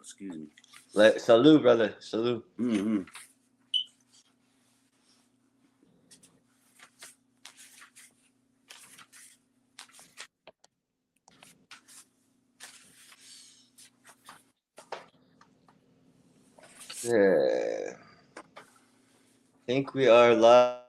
excuse me. Salute, brother. Salute. Mm-hmm. Yeah. I think we are live.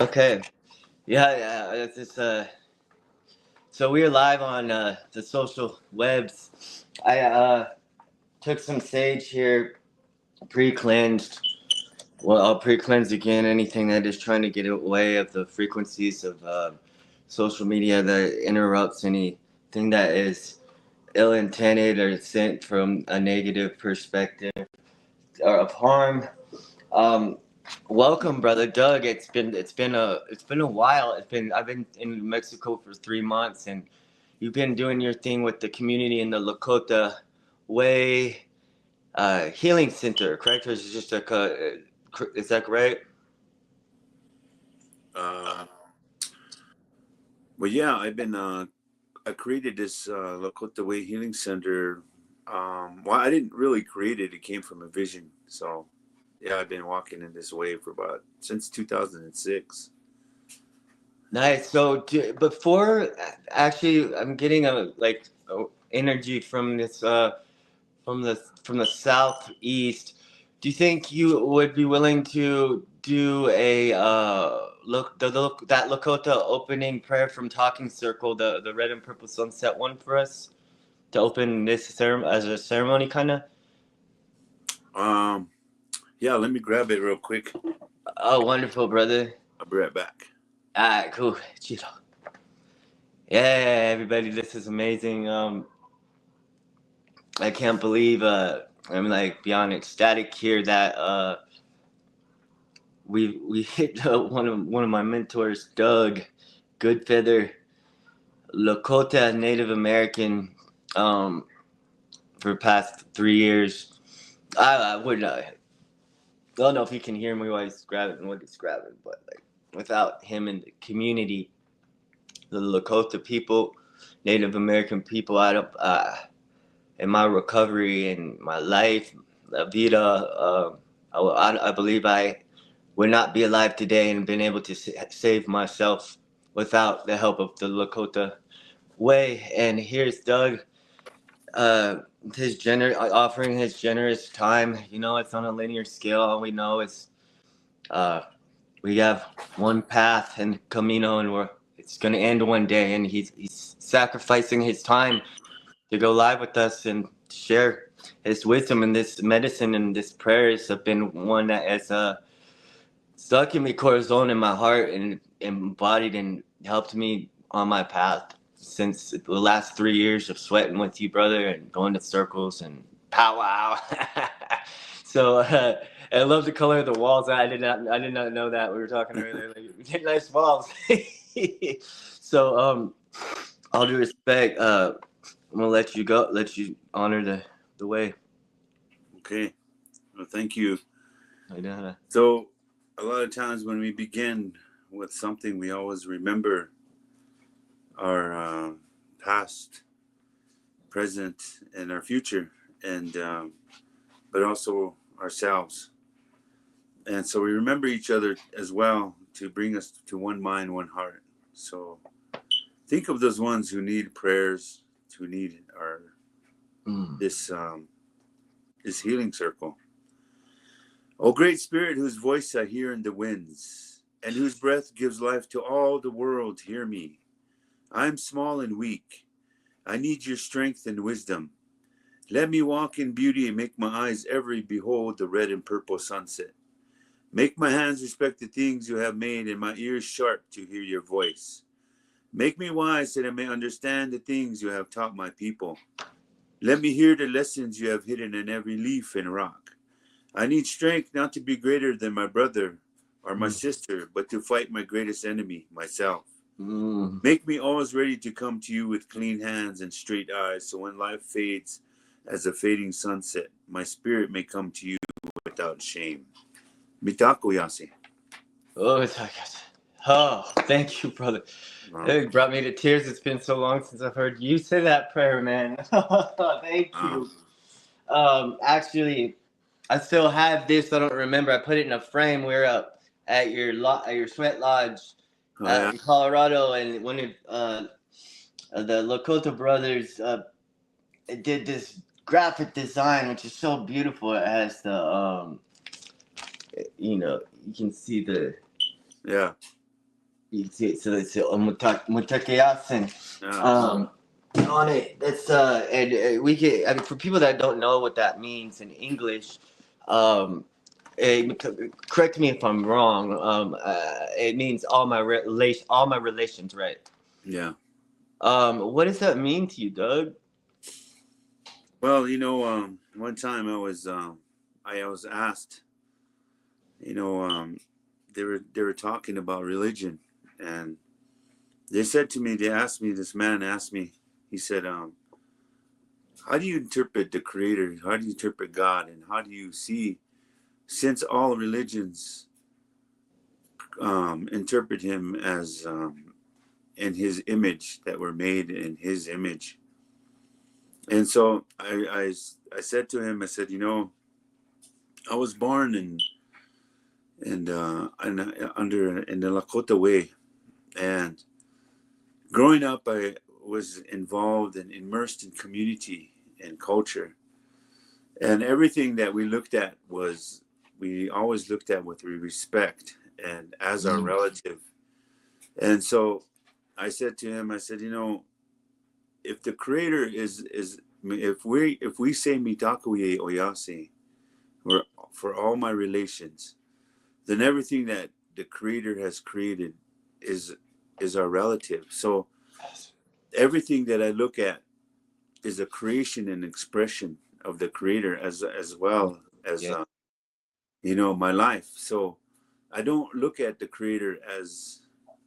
Okay. Yeah. It's So we're live on the social webs. I took some sage here, pre-cleansed. Well, I'll pre-cleanse again anything that is trying to get away of the frequencies of social media that interrupts anything that is ill-intended or sent from a negative perspective or of harm. Um, Welcome, brother Doug. It's been a while. I've been in Mexico for 3 months, and you've been doing your thing with the community in the Lakota Way Healing Center, correct? Or is it just is that right? Well, yeah, I created this Lakota Way Healing Center. Well, I didn't really create it. It came from a vision. So, yeah, I've been walking in this way since 2006. Nice. So before, actually, I'm getting energy from this from the southeast. Do you think you would be willing to do a look that Lakota opening prayer from Talking Circle, the red and purple sunset one for us to open this as a ceremony, kind of? Yeah, let me grab it real quick. Oh, wonderful, brother. I'll be right back. All right, cool. Chido. Yeah, everybody, this is amazing. I can't believe I'm like beyond ecstatic here that we hit one of my mentors, Doug Goodfeather, Lakota Native American, for the past 3 years. I would I don't know if you can hear me while he's grabbing what he's grabbing, but like without him in the community, the Lakota people, Native American people, I don't in my recovery and my life, la vida, I believe I would not be alive today and been able to save myself without the help of the Lakota Way. And here's Doug, uh, offering his generous time. You know, it's on a linear scale. All we know is uh, we have one path and Camino, and it's going to end one day. And he's sacrificing his time to go live with us and share his wisdom. And this medicine and this prayers have been one that has stuck in me cortisone in my heart and embodied and helped me on my path since the last 3 years of sweating with you, brother, and going to circles and powwow. So I love the color of the walls. I did not know that. We were talking earlier. Like, nice walls. So all due respect, I'm gonna let you go. Let you honor the way. Okay. Well, thank you. I know. So, a lot of times when we begin with something, we always remember our past, present, and our future, and but also ourselves. And so we remember each other as well to bring us to one mind, one heart. So think of those ones who need prayers, who need our this healing circle. O great spirit, whose voice I hear in the winds, and whose breath gives life to all the world, hear me. I am small and weak. I need your strength and wisdom. Let me walk in beauty and make my eyes ever behold the red and purple sunset. Make my hands respect the things you have made, and my ears sharp to hear your voice. Make me wise that I may understand the things you have taught my people. Let me hear the lessons you have hidden in every leaf and rock. I need strength not to be greater than my brother or my sister, but to fight my greatest enemy, myself. Mm. Make me always ready to come to you with clean hands and straight eyes, so when life fades as a fading sunset, my spirit may come to you without shame. Mitako Yasi. Oh, thank you, brother. It brought me to tears. It's been so long since I've heard you say that prayer, man. Thank you. Actually, I still have this. I don't remember. I put it in a frame. We were up at your sweat lodge Oh, yeah. in Colorado, and one of the Lakota brothers did this graphic design, which is so beautiful. It has the you can see the Yeah. you can see it. So it's Mutakeyasin. Yeah. On it. That's and we get. I mean, for people that don't know what that means in English, um, correct me if I'm wrong. It means all my relations, right? Yeah. What does that mean to you, Doug? Well, one time I was asked, they were talking about religion, and this man asked me, he said, how do you interpret the Creator? How do you interpret God? And how do you see, since all religions interpret Him as in His image, that were made in His image? And so I said to him, I said, I was born in the Lakota Way, and growing up, I was involved and immersed in community and culture, and everything that we always looked at with respect and as our relative. And so I said to him, I said, if the Creator is if we say Mitakuye Oyase for all my relations, then everything that the Creator has created is our relative. So everything that I look at is a creation and expression of the Creator, as well as my life. So I don't look at the Creator as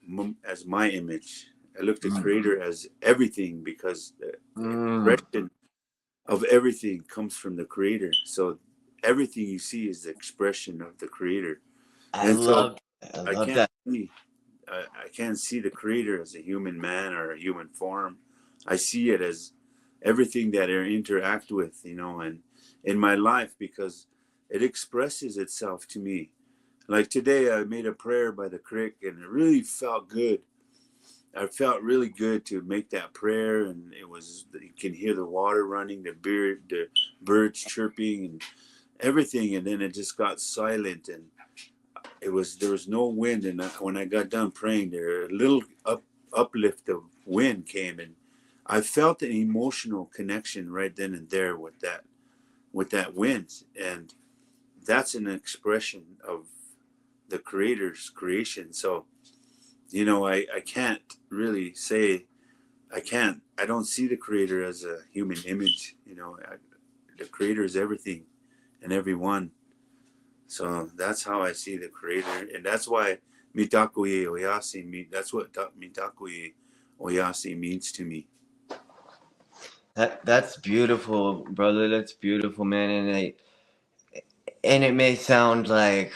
my image. I look at the Creator as everything, because the expression of everything comes from the Creator. So everything you see is the expression of the Creator. I And so love I can't that. see I can't see the Creator as a human man or a human form. I see it as everything that I interact with, and in my life, because it expresses itself to me. Like today, I made a prayer by the creek, and it really felt good. I felt really good to make that prayer, and you can hear the water running, the birds chirping, and everything. And then it just got silent, and there was no wind. And when I got done praying, there a little uplift of wind came, and I felt an emotional connection right then and there with that wind. And that's an expression of the Creator's creation. So I can't really say, I don't see the Creator as a human image. The Creator is everything and everyone. So that's how I see the Creator, and that's why Mitakuye Oyasi that's what Mitakuye Oyasi means to me. That's beautiful, brother. That's beautiful, man. And it may sound like,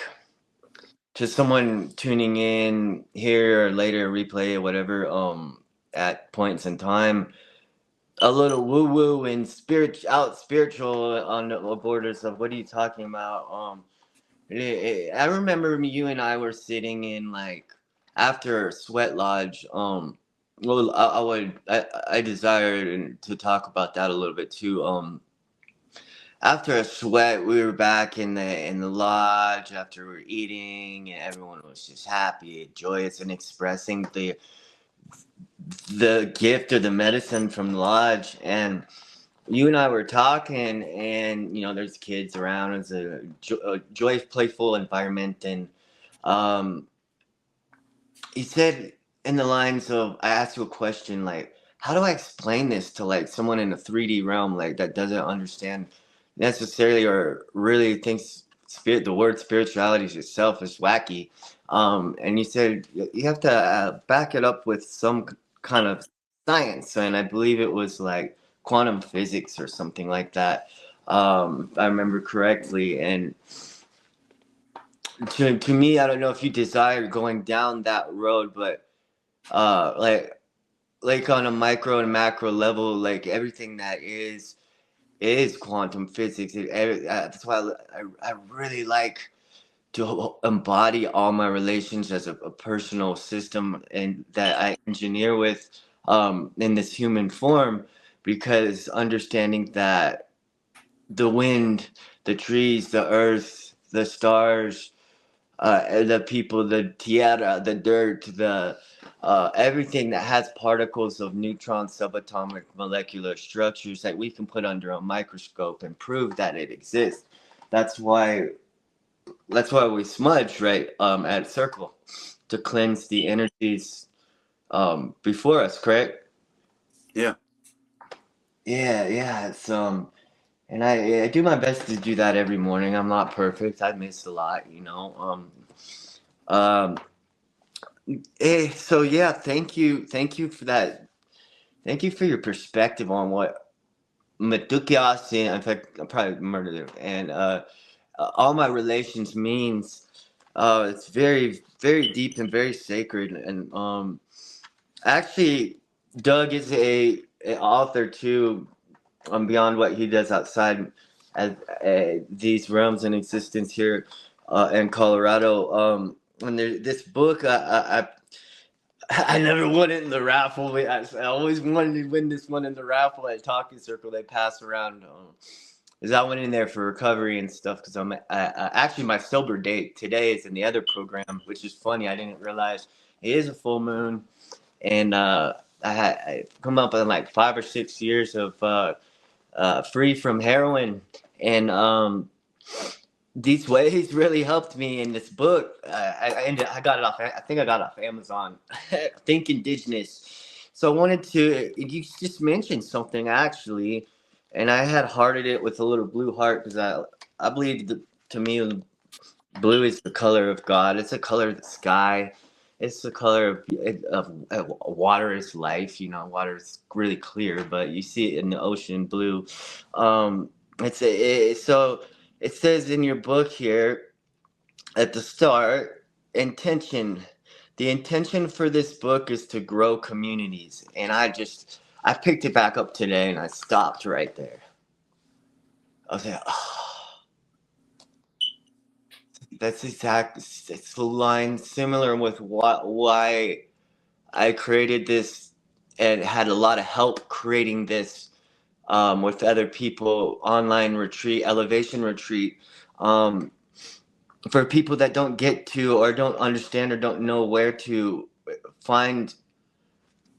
to someone tuning in here or later, replay or whatever, at points in time, a little woo woo and spiritual on the borders of what are you talking about? I remember you and I were sitting in, like, after Sweat Lodge. Well, I desired to talk about that a little bit too. After a sweat, we were back in the lodge after we were eating, and everyone was just happy, joyous, and expressing the gift or the medicine from the lodge. And you and I were talking, and there's kids around. It's a joyous, playful environment, and um, he said in the lines of, I asked you a question like, how do I explain this to, like, someone in a 3D realm, like, that doesn't understand necessarily or really thinks the word spirituality itself is wacky. And you said you have to back it up with some kind of science, and I believe it was like quantum physics or something like that. If I remember correctly. And to me, I don't know if you desire going down that road, but like on a micro and macro level, like everything that is quantum physics. That's why I really like to embody all my relations as a personal system and that I engineer with in this human form, because understanding that the wind, the trees, the earth, the stars, the people, the tierra, the dirt, the everything that has particles of neutron subatomic molecular structures that we can put under a microscope and prove that it exists. That's why we smudge, right, at circle, to cleanse the energies before us, correct? Yeah. Yeah. It's and I do my best to do that every morning. I'm not perfect. I miss a lot, you know. Um so yeah, thank you for that. Thank you for your perspective on what Matukiasi, in fact, I probably murdered it, and all my relations means. It's very, very deep and very sacred. And actually, Doug is a author too, beyond what he does outside as these realms in existence here in Colorado. And this book, I never won it in the raffle. I always wanted to win this one in the raffle at Talking Circle. They pass around. Is I went in there for recovery and stuff because I'm actually my sober date today is in the other program, which is funny. I didn't realize it is a full moon, and I come up in like 5 or 6 years of free from heroin, and these ways really helped me in this book. I got it off. I think I got it off Amazon. Think Indigenous. So I wanted to. You just mentioned something actually, and I had hearted it with a little blue heart because I believe to me blue is the color of God. It's the color of the sky. It's the color of water is life. You know, water is really clear, but you see it in the ocean blue. Um, so it says in your book here at the start, intention. The intention for this book is to grow communities, and I picked it back up today, and I stopped right there. I was like, oh, that's exact. It's the line similar with why I created this and had a lot of help creating this with other people. Online retreat, elevation retreat. For people that don't get to or don't understand or don't know where to find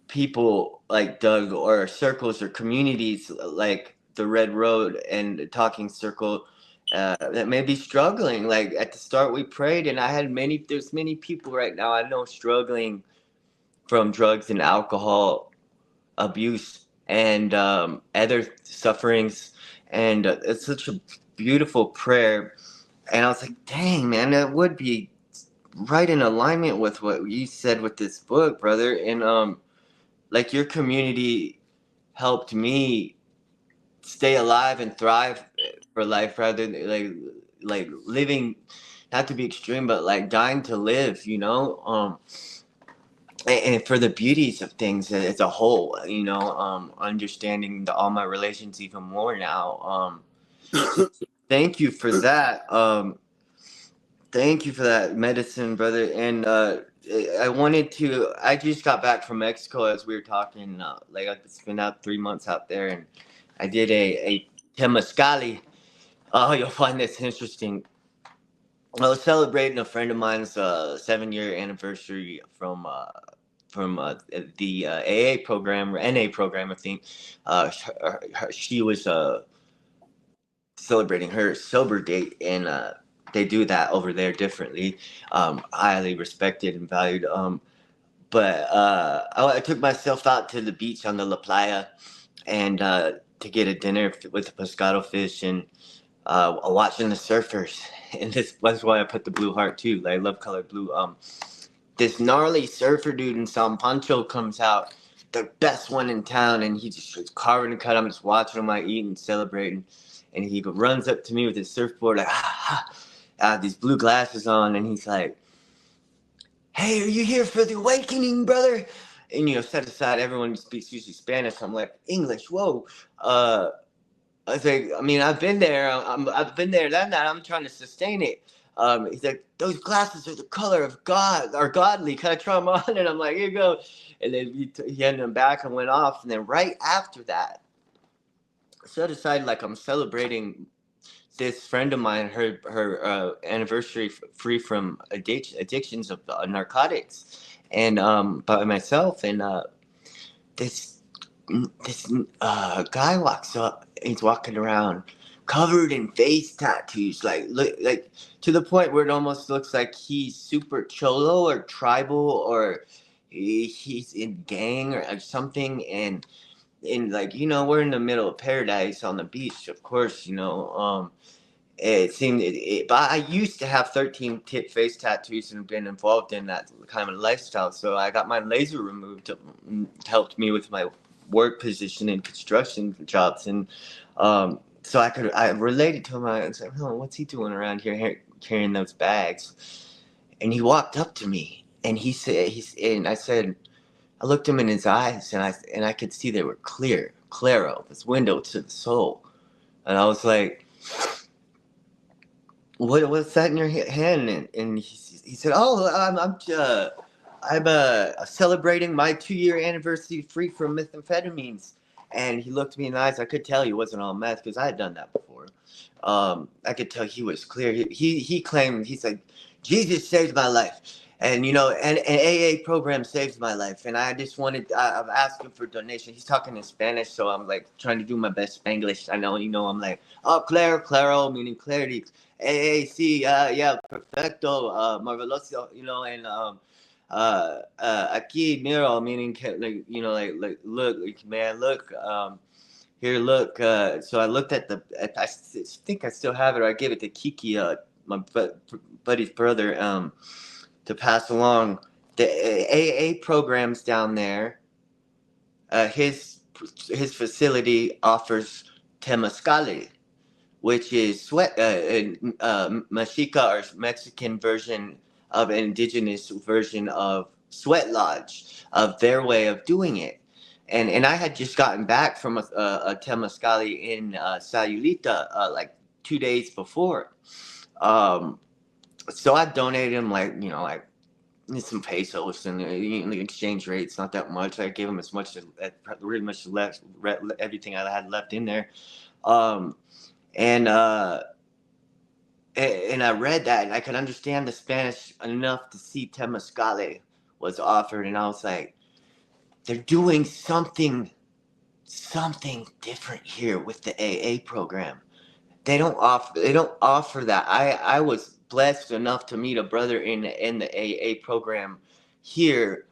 people like Doug or circles or communities like the Red Road and the Talking Circle that may be struggling. Like at the start, we prayed, and there's many people right now I know struggling from drugs and alcohol abuse and other sufferings. And it's such a beautiful prayer. And I was like, dang, man, that would be right in alignment with what you said with this book, brother. And like your community helped me stay alive and thrive for life rather than like living, not to be extreme, but like dying to live, you know. And for the beauties of things as a whole, you know, understanding all my relations even more now. Thank you for that. Thank you for that medicine, brother. And I just got back from Mexico as we were talking. Like I've been out 3 months out there, and I did a temazcali. Oh, you'll find this interesting. I was celebrating a friend of mine's 7-year anniversary from the AA program or NA program, I think. She was celebrating her sober date, and they do that over there differently. Highly respected and valued. But I took myself out to the beach on the La Playa and to get a dinner with the pescado fish, and watching the surfers, and that's why I put the blue heart too. Like, I love color blue. This gnarly surfer dude in San Pancho comes out, the best one in town, and he just was carving and cut. I'm just watching him, eating, celebrating, and he runs up to me with his surfboard, like, these blue glasses on, and he's like, "Hey, are you here for the awakening, brother?" And set aside, everyone speaks usually Spanish. I'm like, English, whoa. I was like, I mean, I've been there. I've been there, done that. I'm trying to sustain it. He's like, those glasses are the color of God, are godly. Can I try them on? And I'm like, here you go. And then he handed them back and went off. And then right after that, so I decided, like, I'm celebrating this friend of mine, her anniversary free from addictions of narcotics, and by myself, and this guy walks up. He's walking around covered in face tattoos, like to the point where it almost looks like he's super cholo or tribal, or he's in gang or something. And like, we're in the middle of paradise on the beach, of course. It seemed but I used to have 13 tip face tattoos and been involved in that kind of lifestyle. So I got my laser removed. Helped me with my work position in construction jobs, and so I related to him. I was like, oh, what's he doing around here carrying those bags? And he walked up to me, and and I said, I looked him in his eyes, and I could see they were claro, this window to the soul. And I was like, what's that in your hand? And he said, oh, I'm celebrating my 2-year anniversary free from methamphetamines. And he looked me in the eyes. I could tell he wasn't on meth because I had done that before. I could tell he was clear. He claimed, he's like, Jesus saved my life. And, an AA program saves my life. And I just I'm asking for donation. He's talking in Spanish, so I'm like trying to do my best Spanglish. I know, I'm like, oh, claro, meaning clarity. Hey, sí, yeah, perfecto, marveloso, and aquí miro, meaning like look, like, man, look, here, look. So I looked at I think I still have it, or I gave it to Kiki, my buddy's brother, to pass along. The AA programs down there. His facility offers temazcal, which is Mexica, or Mexican version of an indigenous version of sweat lodge, of their way of doing it. And I had just gotten back from a temazcal in Sayulita like 2 days before. So I donated him, like some pesos, and the exchange rate's not that much. I gave him as much as really much left, everything I had left in there. And I read that, and I could understand the Spanish enough to see temazcal was offered, and I was like, they're doing something different here with the AA program. They don't offer that. I was blessed enough to meet a brother in the AA program here,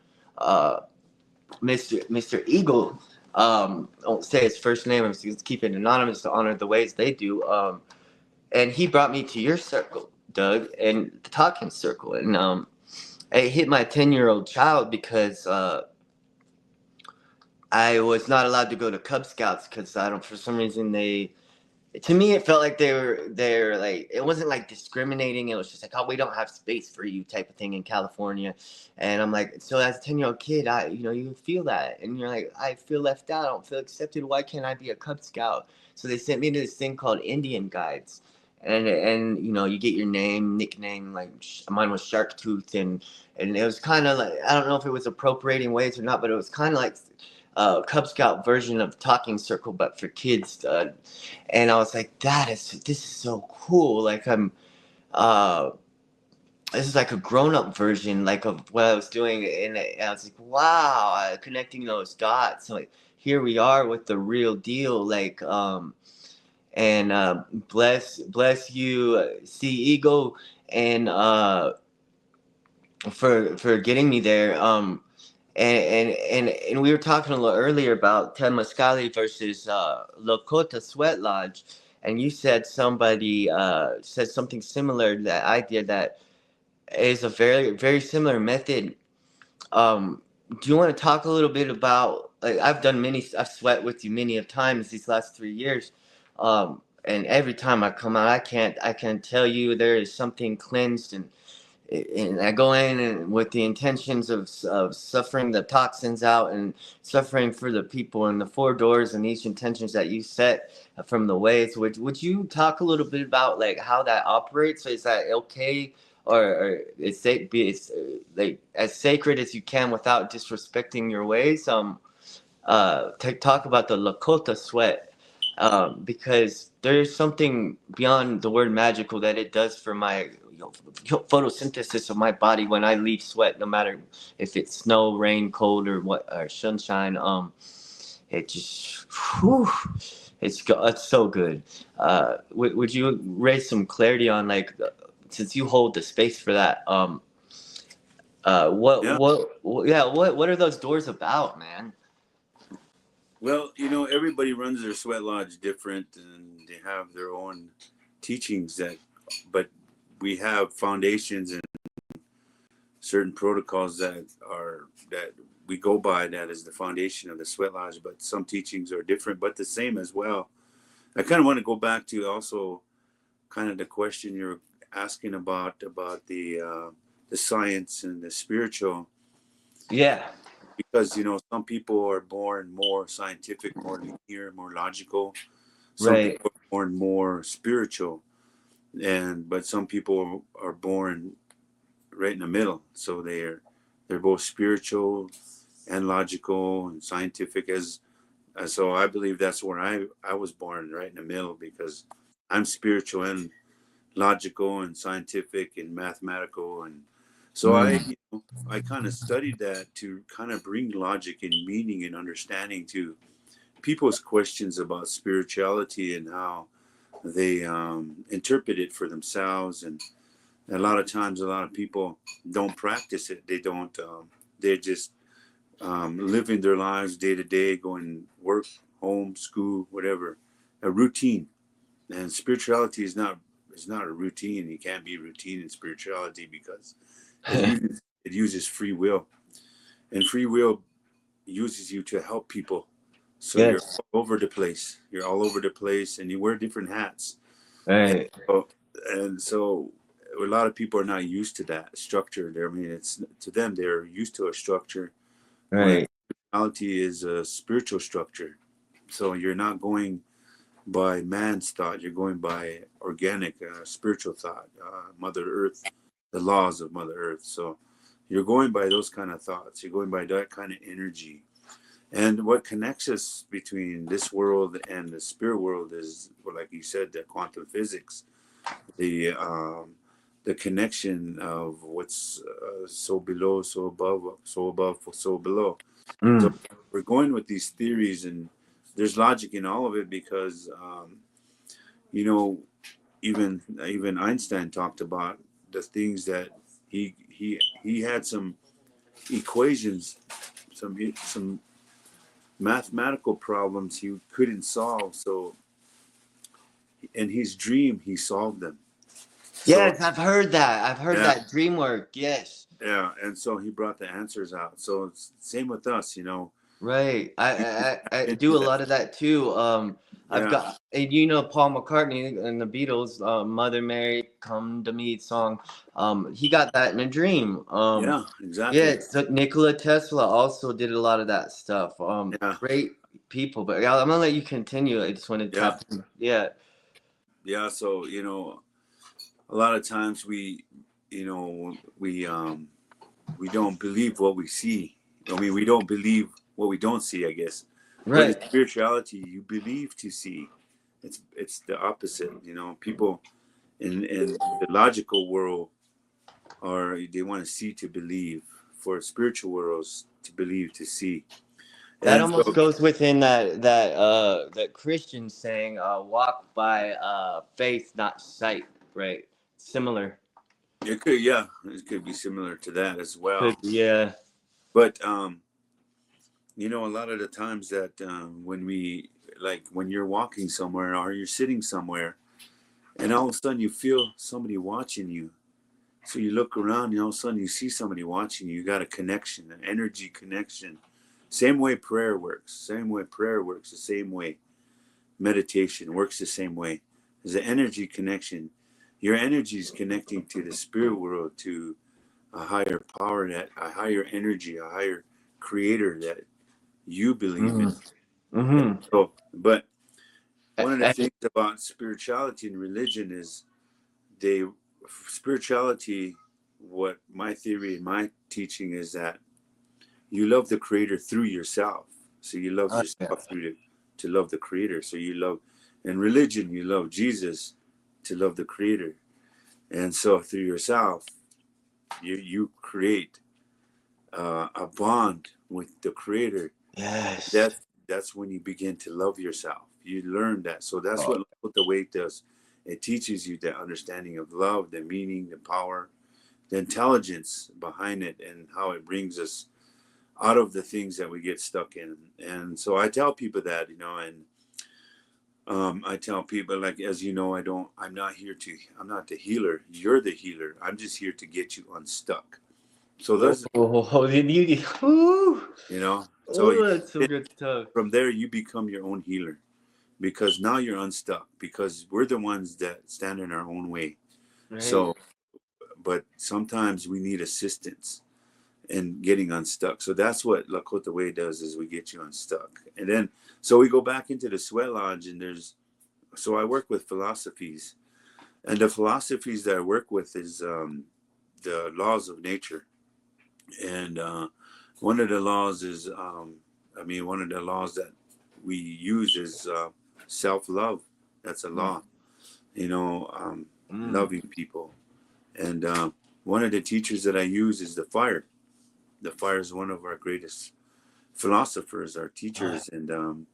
Mr. Eagle. I won't say his first name. I'm just keep it anonymous to honor the ways they do. And he brought me to your circle, Doug, and the talking circle. And it hit my 10-year-old child because I was not allowed to go to Cub Scouts because for some reason to me, it felt like they're like, it wasn't like discriminating. It was just like, oh, we don't have space for you type of thing in California. And I'm like, so as a 10-year-old kid, you feel that. And you're like, I feel left out. I don't feel accepted. Why can't I be a Cub Scout? So they sent me to this thing called Indian Guides. And you get your name, nickname, like mine was Shark Tooth. And it was kind of like, I don't know if it was appropriating ways or not, but it was kind of like Cub Scout version of Talking Circle, but for kids. And I was like, this is so cool. Like this is like a grown-up version, like, of what I was doing. And I was like, wow, connecting those dots. Like, here we are with the real deal. Like, and bless you, Sea Eagle, and for getting me there. And we were talking a little earlier about temazcal versus Lakota Sweat Lodge, and you said somebody said something similar. That idea that is a very very similar method. Do you want to talk a little bit about, like, I've sweat with you many of times these last 3 years, and every time I come out, I can tell you there is something cleansed, and I go in and with the intentions of suffering the toxins out and suffering for the people in the four doors and these intentions that you set from the ways. Would you talk a little bit about like how that operates? Is that okay, or it's like as sacred as you can without disrespecting your ways? Talk about the Lakota sweat, because there's something beyond the word magical that it does for my photosynthesis of my body when I leave sweat, no matter if it's snow, rain, cold, or what, or sunshine. It just, whew, it's so good. Would you raise some clarity on, like, since you hold the space for that? Yeah. What are those doors about, man? Well, everybody runs their sweat lodge different, and they have their own teachings but we have foundations and certain protocols that we go by. That is the foundation of the sweat lodge. But some teachings are different, but the same as well. I kind of want to go back to also kind of the question you're asking about the science and the spiritual. Yeah. Because some people are born more scientific, more linear, more logical. Some Right. people are born more spiritual, but some people are born right in the middle. So they're both spiritual and logical and scientific. So I believe that's where I was born, right in the middle, because I'm spiritual and logical and scientific and mathematical. And so I kind of studied that to kind of bring logic and meaning and understanding to people's questions about spirituality and how they interpret it for themselves. And a lot of times, a lot of people don't practice it. They don't. They're just living their lives day to day, going work, home, school, whatever, a routine. And spirituality is not a routine. You can't be routine in spirituality because it uses free will, and free will uses you to help people. So you're Yes. all over the place. You're all over the place, and you wear different hats. And Right. so, and so a lot of people are not used to that structure. I mean, it's to them they're used to a structure when Right. spirituality is a spiritual structure. So you're not going by man's thought. You're going by organic, spiritual thought, Mother Earth, the laws of Mother Earth. So you're going by those kind of thoughts. You're going by that kind of energy. And what connects us between this world and the spirit world is, well, like you said, the quantum physics, the connection of what's so below, so above, so below. So Mm. we're going with these theories, and there's logic in all of it because, you know, even Einstein talked about the things that he had some equations, some mathematical problems he couldn't solve. So in his dream, he solved them. So Yes, I've heard that. I've heard yeah, that dream work. Yes. yeah, and so he brought the answers out. So it's same with us, Right. I, You just I I into do a that. lot of that too. I've Yeah, got, and Paul McCartney and the Beatles, Mother Mary Come to Me song. He got that in a dream. yeah, Yeah, exactly. so Nikola Tesla also did a lot of that stuff. Yeah, Great people, but yeah, I'm gonna let you continue. I just want to yeah, tap in. Yeah. yeah. So a lot of times we don't believe what we see. I mean, we don't believe what we don't see, I guess. But in Right. spirituality, you believe to see. It's the opposite. People in the logical world they want to see to believe. For spiritual worlds, to believe to see. That And almost so goes within that Christian saying, "Walk by faith, not sight." Right. Similar. it could be similar to that as well. Could yeah. But a lot of the times that when we like when you're walking somewhere or you're sitting somewhere, and all of a sudden you feel somebody watching you. So you look around and all of a sudden you see somebody watching you. You got a connection, an energy connection. Same way prayer works. Same way prayer works. The same way meditation works. The same way. There's an energy connection. Your energy is connecting to the spirit world, to a higher power, that a higher energy, a higher creator that you believe in. Mm-hmm. So, but I, one of the I, things about spirituality and religion is they spirituality, what my theory and my teaching is that you love the creator through yourself. So you love yeah. yourself through to love the creator. So you love, in religion, you love Jesus to love the creator. And so through yourself, you create a bond with the creator. Yes. That's when you begin to love yourself. You learn that. So that's Oh, what the way does. It teaches you the understanding of love, the meaning, the power, the intelligence behind it, and how it brings us out of the things that we get stuck in. And so I tell people that, and I tell people, like, as you know, I'm not the healer. You're the healer. I'm just here to get you unstuck. So those, Ooh. so Oh, that's so good stuff. from there, you become your own healer, because now you're unstuck, because we're the ones that stand in our own way. Right. So, but sometimes we need assistance in getting unstuck. So that's what Lakota Way does, is we get you unstuck. And then, so we go back into the sweat lodge, and so I work with philosophies, and the philosophies that I work with is the laws of nature. And one of the laws is, one of the laws that we use is self-love. That's a law, Mm. loving people. And one of the teachers that I use is the fire. The fire is one of our greatest philosophers, our teachers. And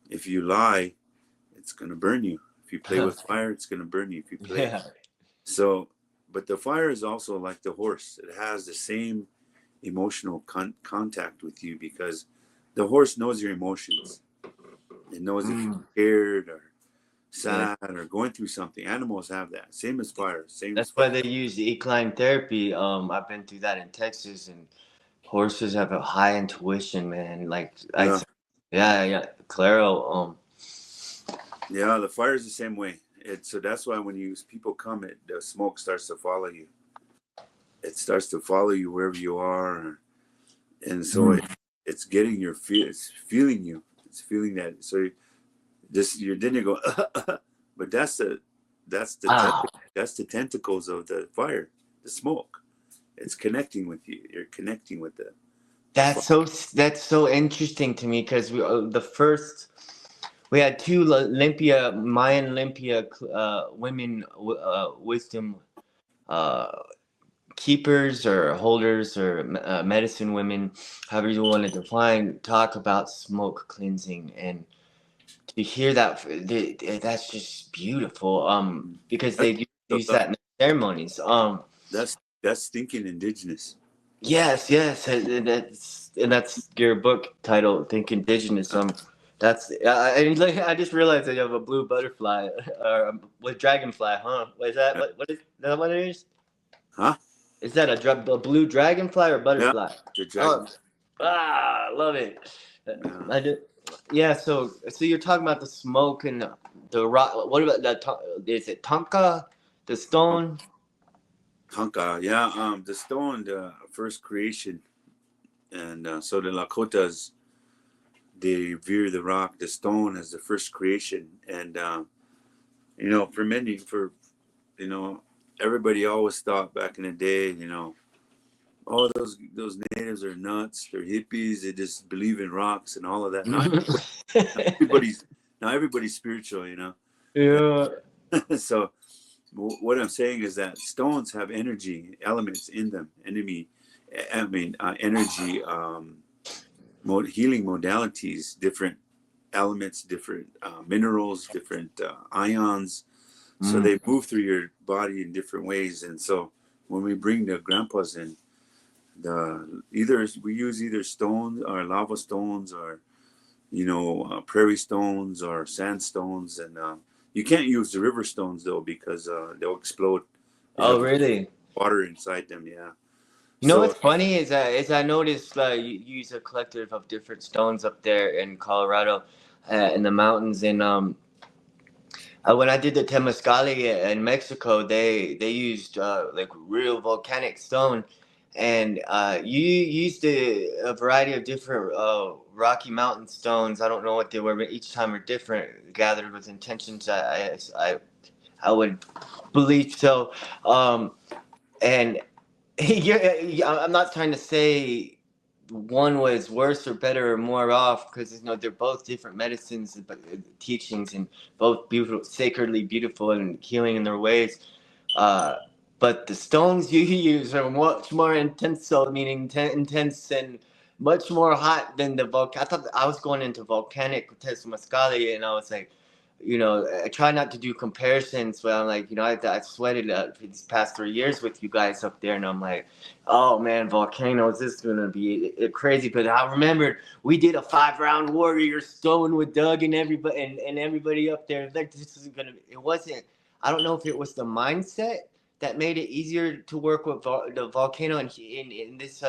if you lie, it's going to burn you. If you play with fire, it's going to burn you if you play. Yeah. So, but the fire is also like the horse. It has the same emotional contact with you, because the horse knows your emotions. It knows if you're Mm. scared or Yeah. sad or going through something. Animals have that. Same as fire. Same as That's why fire. they use equine therapy. I've been through that in Texas, and horses have a high intuition, man. Like Yeah. yeah, Claro. Yeah. The fire is the same way. So that's why when people come, the smoke starts to follow you. It starts to follow you wherever you are, and so Mm. it's getting it's feeling you. It's feeling that. So then you go, but Ah, that's the tentacles of the fire, the smoke. It's connecting with you. You're connecting with the fire. that's so interesting to me because we had two Mayan Olympia women wisdom uh, keepers or holders or medicine women, however you want to define, talk about smoke cleansing, and to hear that that's just beautiful. Because That's, they so use that in their ceremonies. that's that's thinking indigenous. Yes, and that's your book title, Think Indigenous. That's I just realized that you have a blue butterfly or with dragonfly, huh? What is that? What is that? What it is? Huh? Is that a blue dragonfly or Yeah. butterfly? The Oh, dragon. love it. Yeah. I do. Yeah, so you're talking about the smoke and the rock. What about is it Tonka, the stone? Kanka. Yeah. The stone, the first creation, and so the Lakotas, they view the rock, the stone, as the first creation. And for many, you know, everybody always thought back in the day, oh, those natives are nuts. They're hippies. They just believe in rocks and all of that. Everybody's now everybody's spiritual, Yeah. So what I'm saying is that stones have energy elements in them. Energy, healing modalities, different elements, different minerals, different ions. So Mm. they move through your body in different ways. And so when we bring the grandpas in, we use either stones or lava stones or prairie stones or sandstones, and you can't use the river stones though because they'll explode. They Oh, have really? water inside them. Yeah. You know So what's funny is I noticed you use a collective of different stones up there in Colorado, in the mountains, and when I did the Temazcali in Mexico, they used like real volcanic stone, and you used a variety of different Rocky Mountain stones. I don't know what they were, but each time are different, gathered with intentions. I would believe so, and I'm not trying to say one was worse or better or more off because they're both different medicines, but teachings, and both beautiful, sacredly beautiful and healing in their ways. Uh, but the stones you use are much more intense, so meaning intense and much more hot than the volcanic. I thought I was going into volcanic Tesmascali, and I was like, I try not to do comparisons, but I'm like, I sweated for these past 3 years with you guys up there, and I'm like, oh man, volcanoes, this is gonna be crazy. But I remembered we did a 5-round warrior stone with Doug and everybody and everybody up there. Like this is gonna. It wasn't. I don't know if it was the mindset that made it easier to work with the volcano and in this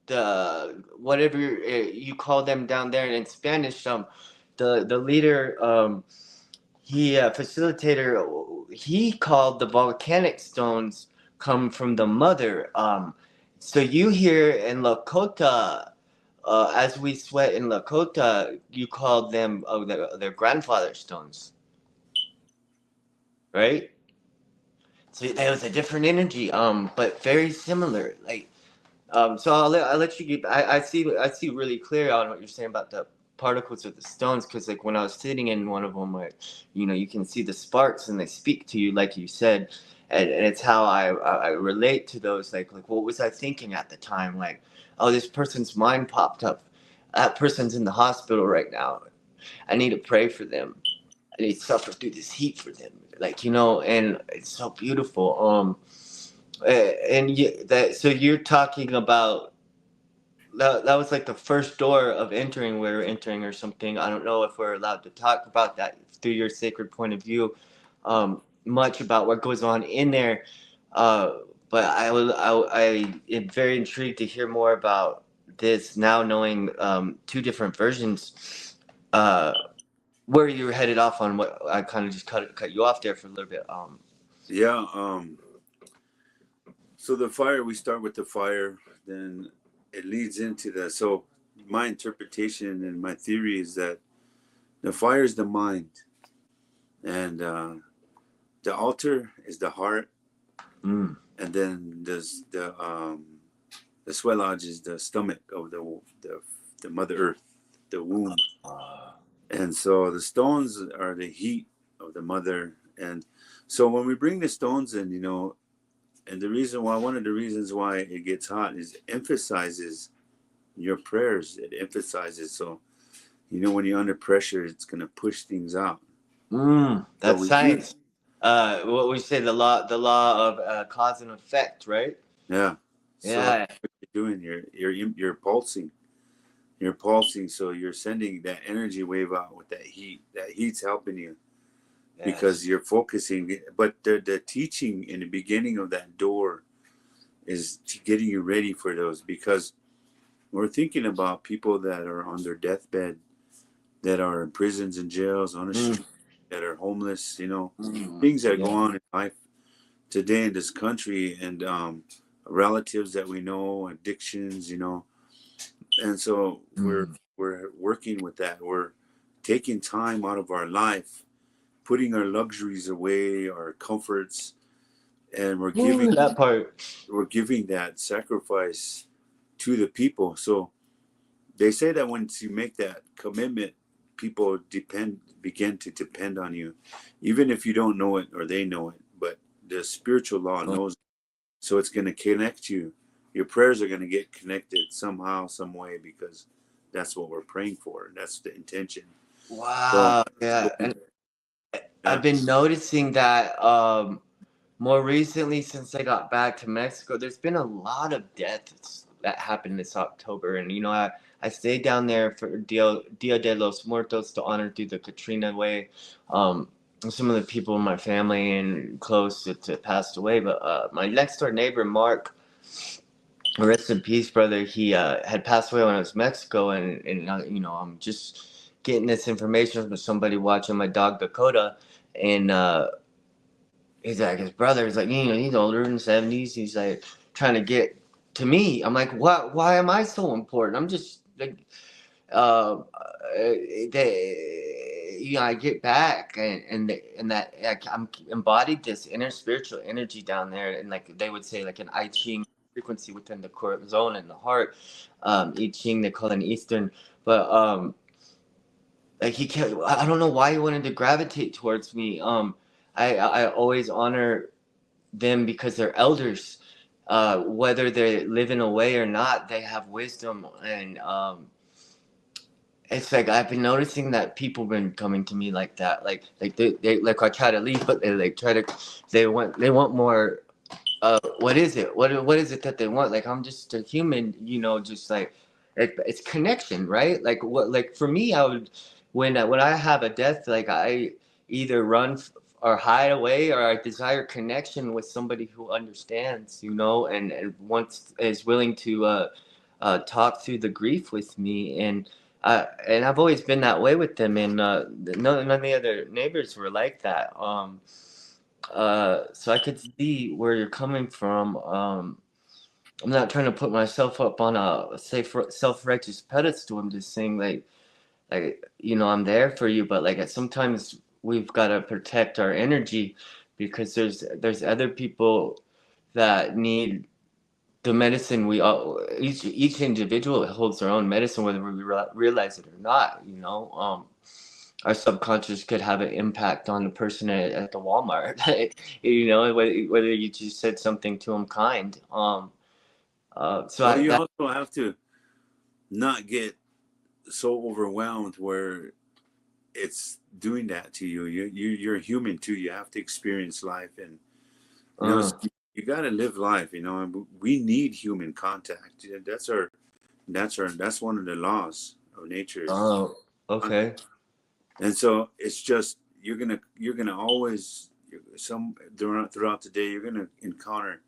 the whatever you call them down there in Spanish. The leader he facilitator he called the volcanic stones come from the mother. So you here in Lakota, as we sweat in Lakota, you called them their grandfather stones, right? So there was a different energy, but very similar. Like, so I'll let you get. I see really clear on what you're saying about the particles of the stones, because like when I was sitting in one of them, where you can see the sparks and they speak to you, like you said, and it's how I relate to those. Like what was I thinking at the time? Like, oh, this person's mind popped up. That person's in the hospital right now. I need to pray for them. I need to suffer through this heat for them. Like and it's so beautiful. And so you're talking about that was like the first door of entering where we're entering or something. I don't know if we're allowed to talk about that through your sacred point of view, much about what goes on in there. Uh, but I am very intrigued to hear more about this now, knowing two different versions. Where you're headed off on, what I kind of just cut you off there for a little bit. yeah. So the fire, we start with the fire, then it leads into the. So my interpretation and my theory is that the fire is the mind, and the altar is the heart, Mm. and then there's the swellage is the stomach of the Mother Earth, the womb, and so the stones are the heat of the mother, and so when we bring the stones in, and the reason why, one of the reasons why it gets hot is it emphasizes your prayers. It emphasizes, so when you're under pressure, it's gonna push things out. So That's we do, science. What we say, the law of cause and effect, right? yeah. So Yeah. what you're doing, you're pulsing. You're pulsing, so you're sending that energy wave out with that heat. That heat's helping you because Yes. you're focusing. But the teaching in the beginning of that door is getting you ready for those, because we're thinking about people that are on their deathbed, that are in prisons and jails, on the Mm, street, that are homeless, things that go yeah. on in life today in this country, and relatives that we know, addictions, and so we're Mm. we're working with that. We're taking time out of our life, putting our luxuries away, our comforts, and we're giving That part. we're giving that sacrifice to the people. So they say that once you make that commitment, people begin to depend on you, even if you don't know it or they know it. But the spiritual law knows it. So it's going to connect you. Your prayers are going to get connected somehow, some way, because that's what we're praying for. That's the intention. So, Wow. Yeah. And yeah, I've been noticing that more recently since I got back to Mexico, there's been a lot of deaths that happened this October, and I I stayed down there for Dia de los Muertos to honor through the Katrina Way. Some of the people in my family and close to passed away, but my next door neighbor Mark, rest in peace, brother. He had passed away when I was in Mexico, and I'm just getting this information from somebody watching my dog Dakota, and he's like, his brother is like, he's older in the 70s. He's like trying to get to me. I'm like, what? Why am I so important? I'm just like, I get back and that like, I'm embodied this inner spiritual energy down there, and like they would say, like an I Ching frequency within the core zone and the heart. I Ching, they call it an Eastern, but like he can't. I don't know why he wanted to gravitate towards me. I always honor them because they're elders. Whether they live in a way or not, they have wisdom, and it's like I've been noticing that people been coming to me like that. Like they like I try to leave, but they like try to. They want more. What is it? What is it that they want? Like I'm just a human, just like it's connection, right? Like what? Like for me, I would when I have a death, like I either or hide away, or I desire connection with somebody who understands, and wants is willing to talk through the grief with me, and I've always been that way with them, and none of the other neighbors were like that. So I could see where you're coming from. I'm not trying to put myself up on a self-righteous pedestal. I'm just saying, I'm there for you, but like sometimes we've got to protect our energy because there's other people that need the medicine. We all each individual holds their own medicine, whether we realize it or not. Our subconscious could have an impact on the person at the Walmart. Whether you just said something to them kind. Well, you also have to not get so overwhelmed where it's doing that to you. You're human too. You have to experience life, and you got to live life. And we need human contact. That's one of the laws of nature. Oh, okay. And so it's just you're gonna always throughout the day you're gonna encounter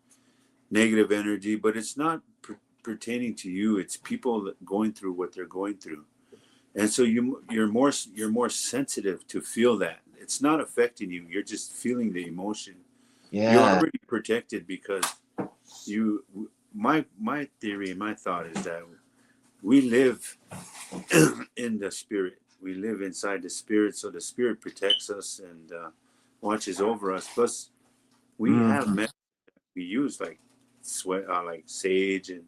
negative energy, but it's not pertaining to you. It's people that going through what they're going through, and so you're more sensitive to feel that. It's not affecting you. You're just feeling the emotion. Yeah. You're already protected because my theory and my thought is that we live in the spirit. We live inside the spirit, so the spirit protects us and watches over us. Plus, we have medicine we use like like sage and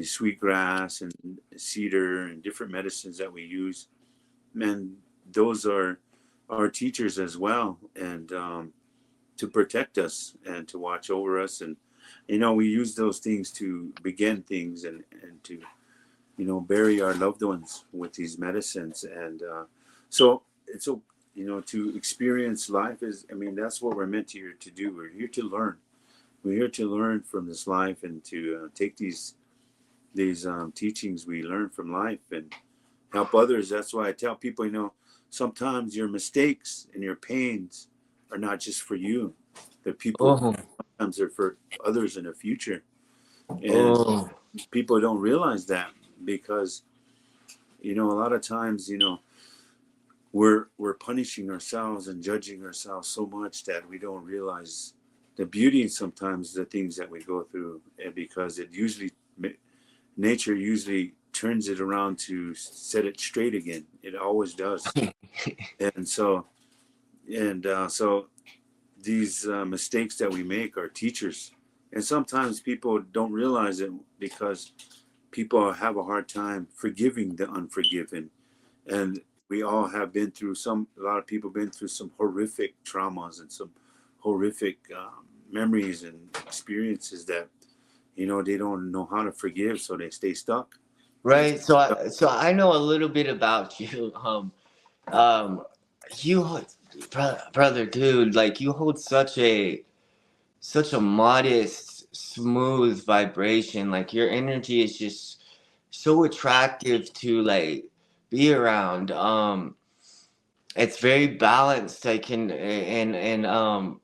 sweetgrass and cedar and different medicines that we use. And those are our teachers as well, and to protect us and to watch over us. And we use those things to begin things and to bury our loved ones with these medicines. And so it's to experience life that's what we're meant here to do. We're here to learn. We're here to learn from this life and to take these teachings we learn from life and help others. That's why I tell people, sometimes your mistakes and your pains are not just for you. They're people. Sometimes they're for others in the future. And people don't realize that because, a lot of times, we're punishing ourselves and judging ourselves so much that we don't realize the beauty in sometimes the things that we go through. And because nature usually turns it around to set it straight again. It always does. And so these mistakes that we make are teachers. And sometimes people don't realize it because people have a hard time forgiving the unforgiven. And we all have been through a lot of people been through some horrific traumas and some horrific memories and experiences that, they don't know how to forgive. So they stay stuck. Right. So I know a little bit about you. You, brother, dude, like you hold such a modest, smooth vibration. Like your energy is just so attractive to like be around. It's very balanced. I can and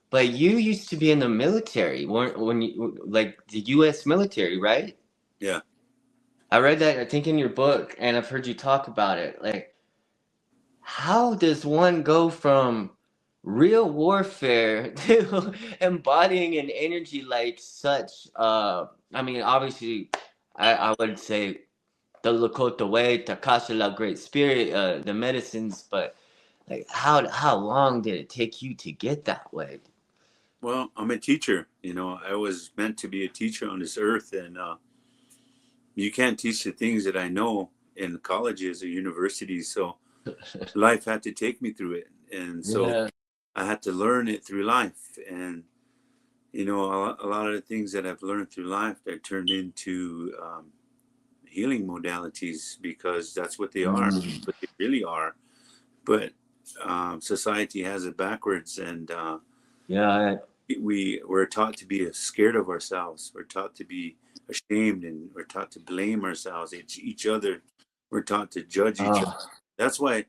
but you used to be in the military, weren't when you like the U.S. military, right? Yeah. I read that I think in your book, and I've heard you talk about it. Like, how does one go from real warfare to embodying an energy like such? I mean, obviously, I would say the Lakota Way, Takasha, Great Spirit, the medicines, but like, how long did it take you to get that way? Well, I'm a teacher. I was meant to be a teacher on this earth, and you can't teach the things that I know in colleges or universities. So life had to take me through it, and so Yeah. I had to learn it through life. And a lot of the things that I've learned through life, that turned into healing modalities, because that's what they are, Mm. what they really are. But society has it backwards, and Yeah. we're taught to be scared of ourselves. We're taught to be ashamed, and we're taught to blame ourselves, each other. We're taught to judge each other. Oh. That's why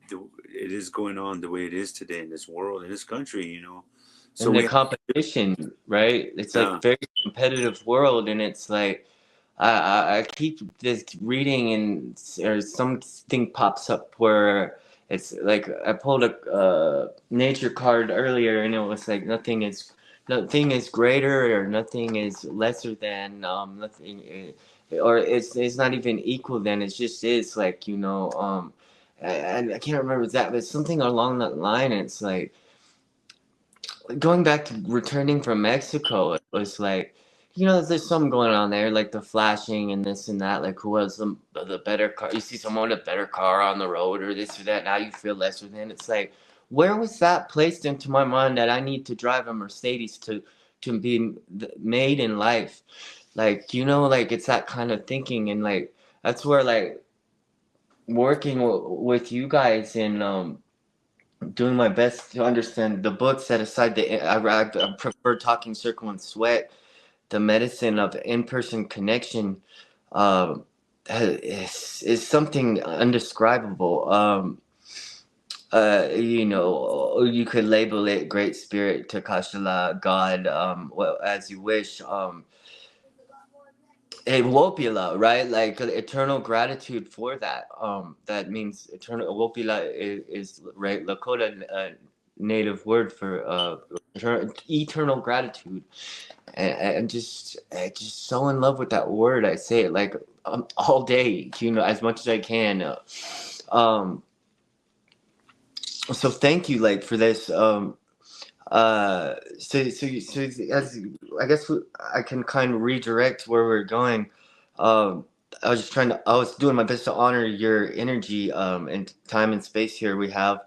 it is going on the way it is today in this world, in this country. So And the we have competition, right? It's to, like very competitive world, and it's like I keep this reading, and or something pops up where it's like I pulled a nature card earlier, and it was like nothing is greater or nothing is lesser than nothing, or it's not even equal. Then it just is like I can't remember that, but something along that line. And it's like going back to returning from Mexico, it was like, there's something going on there, like the flashing and this and that, like who has the better car. You see someone with a better car on the road or this or that, now you feel lesser than. It's like, where was that placed into my mind that I need to drive a Mercedes to be made in life? Like, like it's that kind of thinking, and like that's where like working with you guys and doing my best to understand the book, set aside I prefer Talking Circle and Sweat, the medicine of in-person connection, um, is something undescribable. You could label it Great Spirit, Takashala, God, well, as you wish. Wopila, right? Like eternal gratitude for that. That means eternal. Wopila is right Lakota native word for eternal gratitude, and I'm just so in love with that word. I say it like all day, as much as I can. Um, so thank you, like for this. So as I guess I can kind of redirect where we're going. Um, I was doing my best to honor your energy, and time and space here. We have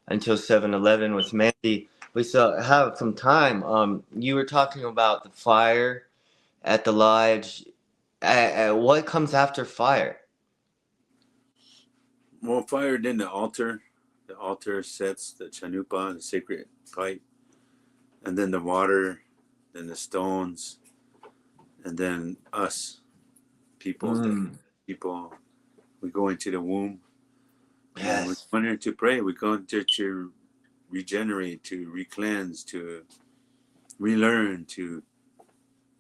until 7-Eleven with Mandy. We still have some time. You were talking about the fire at the lodge. What comes after fire? well, fired in the altar. The altar sets the chanupa, the sacred pipe, and then the water, then the stones, and then us people. The Mm, people. We go into the womb, and we yes. go in there to pray. We go in there to regenerate, to recleanse, to relearn, to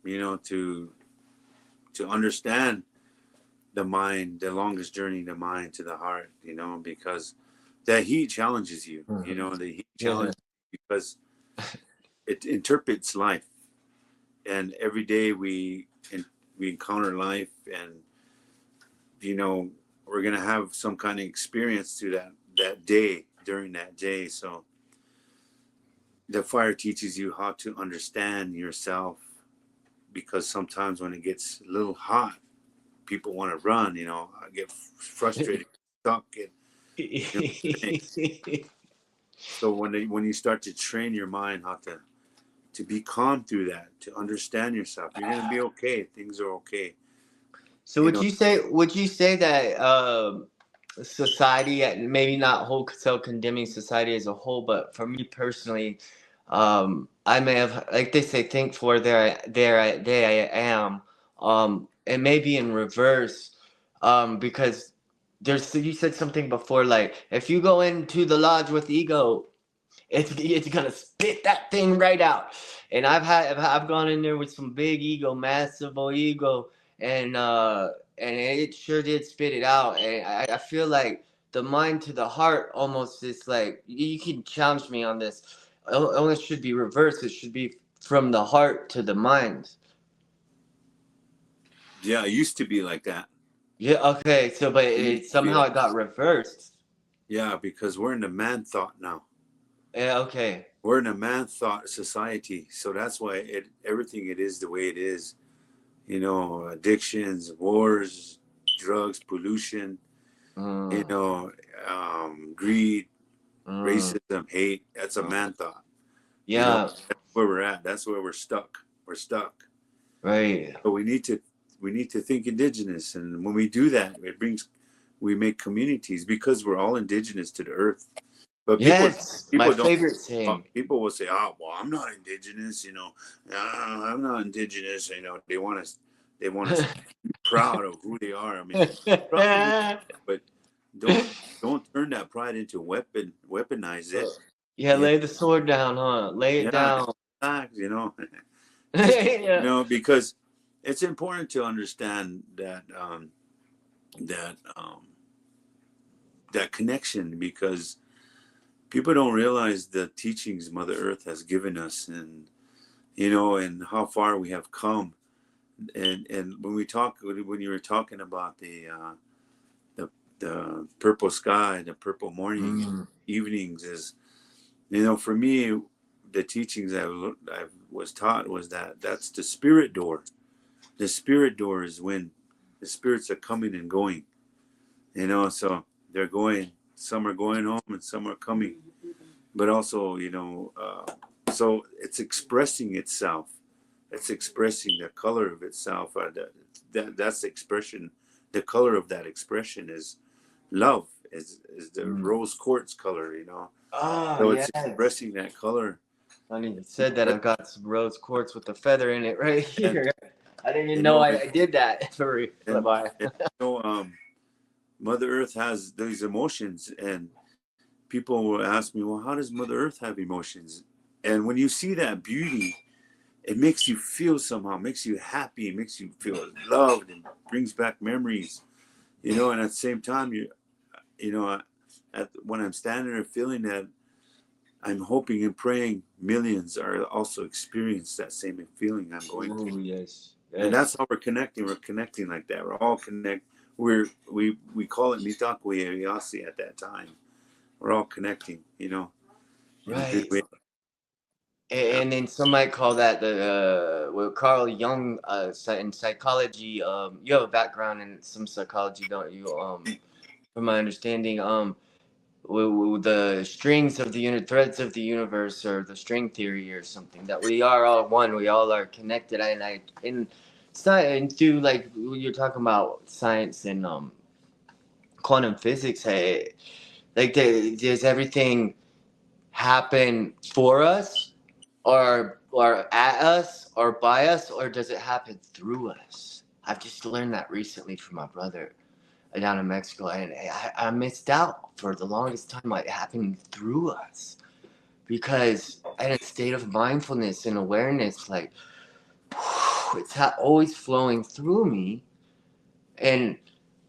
you know, to understand the mind, the longest journey, the mind to the heart. Because that heat challenges you. Mhm. The heat Yeah. challenges you because it interprets life, and every day we encounter life, and we're gonna have some kind of experience through that day, during that day. So the fire teaches you how to understand yourself, because sometimes when it gets a little hot, people want to run. I get frustrated, stuck, you know, so when you start to train your mind how to be calm through that, to understand yourself, you're gonna be okay. Things are okay. So You know, would you say that society, maybe not whole so condemning society as a whole, but for me personally, I may have, like they say, think for there I am, and maybe in reverse, because you said something before, like if you go into the lodge with ego, it's gonna spit that thing right out. And I've gone in there with some big ego, massive ego, and it sure did spit it out. And I feel like the mind to the heart almost is like, you can challenge me on this. It should be reversed. It should be from the heart to the mind. Yeah, it used to be like that. Yeah. Okay. So, but somehow Like it got reversed. yeah, because we're in the man thought now. Yeah. Okay. We're in a man thought society, so that's why everything it is the way it is. You know, addictions, wars, drugs, pollution. You Mm, know, greed, mm. racism, hate. That's a man thought. You know, Yeah. that's where we're at. That's where we're stuck. We're stuck. Right. But we need to think indigenous, and when we do that, we make communities because we're all indigenous to the earth. But Yes. My people don't. favorite saying. People will say, "Oh, well, I'm not indigenous." You know, I'm not indigenous. You know, they want us to be proud of who they are. I mean, proud of who they are, but don't turn that pride into weaponize it. Yeah, You lay the sword down, huh? Lay it yeah, down. relax, you know, just Yeah. because it's important to understand that that that connection, because people don't realize the teachings Mother Earth has given us, and you know, and how far we have come. And when you were talking about the purple sky, the purple morning, Mm. evenings, is, you know, for me, the teachings I was taught was that that's the spirit door. The spirit door is when the spirits are coming and going. You know, so they're going. Some are going home and some are coming. But also, you know, so it's expressing itself. It's expressing the color of itself. That's the expression. The color of that expression is love. Is the Mm. rose quartz color. You know, Oh, so it's yes. expressing that color. I didn't even said that. I've got some rose quartz with a feather in it right And here. I didn't even you know know, I did that for and, by. and you know, Mother Earth has these emotions, and people will ask me, well, how does Mother Earth have emotions? And when you see that beauty, it makes you feel somehow, makes you happy, makes you feel loved, and brings back memories, you know. And at the same time, you know, when I'm standing there feeling that, I'm hoping and praying millions are also experience that same feeling I'm going through. Oh, yes. And that's Yes. how we're connecting. We're connecting like that. We're all connect. We call it Mitakwe Yasi at that time. We're all connecting, you know, in a good Right. way. Yeah. And then some might call that the well, Carl Jung, in psychology. You have a background in some psychology, don't you? From my understanding, the strings of the threads of the universe, or the string theory, or something, that we are all one. We all are connected. And science, and through, like you're talking about science and quantum physics. Hey, like does everything happen for us, or at us, or by us, or does it happen through us? I've just learned that recently from my brother down in Mexico, and I missed out for the longest time. Like, it happened through us, because in a state of mindfulness and awareness, like, it's always flowing through me, and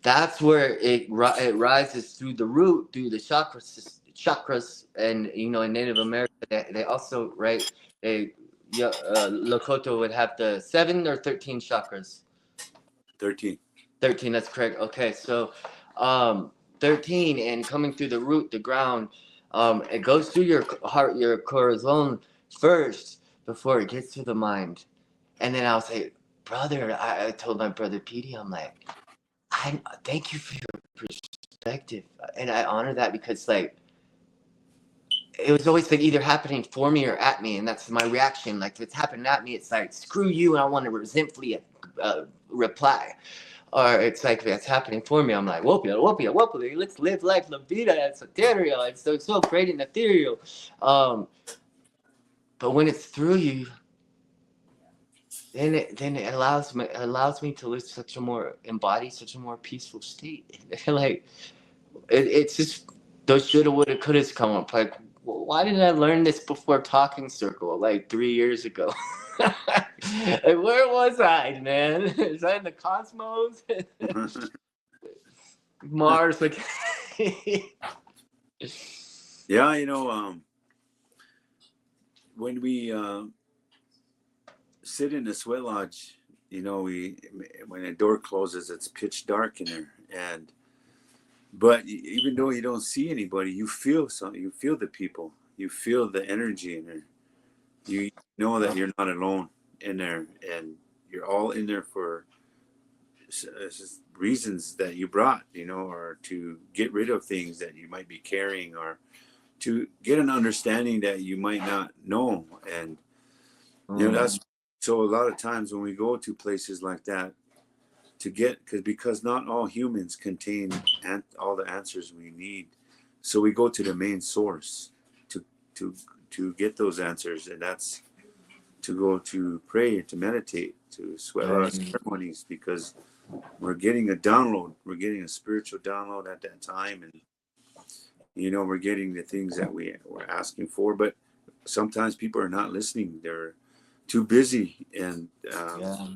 that's where it rises through the root, through the chakras. And in Native America, they also, right, they Lakota would have the 7 or 13 chakras. 13. 13, that's correct. Okay, so 13, and coming through the root, the ground, it goes through your heart, your corazon first, before it gets to the mind. And then I'll say, brother, I told my brother Petey, I'm like, I thank you for your perspective, and I honor that, because, like, it was always like either happening for me or at me, and that's my reaction. Like, if it's happening at me, it's like, screw you, and I want to resentfully reply. Or it's like, if it's happening for me, I'm like, whoopia, whoopia, whoopia, let's live life, la vida, it's ethereal, it's so great and ethereal. But when it's through you, then it allows me to live embody such a more peaceful state. Like it's just those shoulda, woulda, couldas come up. Like, why did I learn this before Talking Circle like 3 years ago? Like, where was I, man? Is I in the cosmos? Mars, like. Yeah, when we sit in the sweat lodge, we when the door closes, it's pitch dark in there, but even though you don't see anybody, you feel something. You feel the people. You feel the energy in there. You know that you're not alone in there, and you're all in there for reasons that you brought, or to get rid of things that you might be carrying, or to get an understanding that you might not know. And that's so a lot of times when we go to places like that to get, because not all humans contain all the answers we need, so we go to the main source to get those answers, and that's to go to pray, to meditate, to sweat our ceremonies, because we're getting a download. We're getting a spiritual download at that time, and we're getting the things that we're asking for. But sometimes people are not listening. They're too busy, and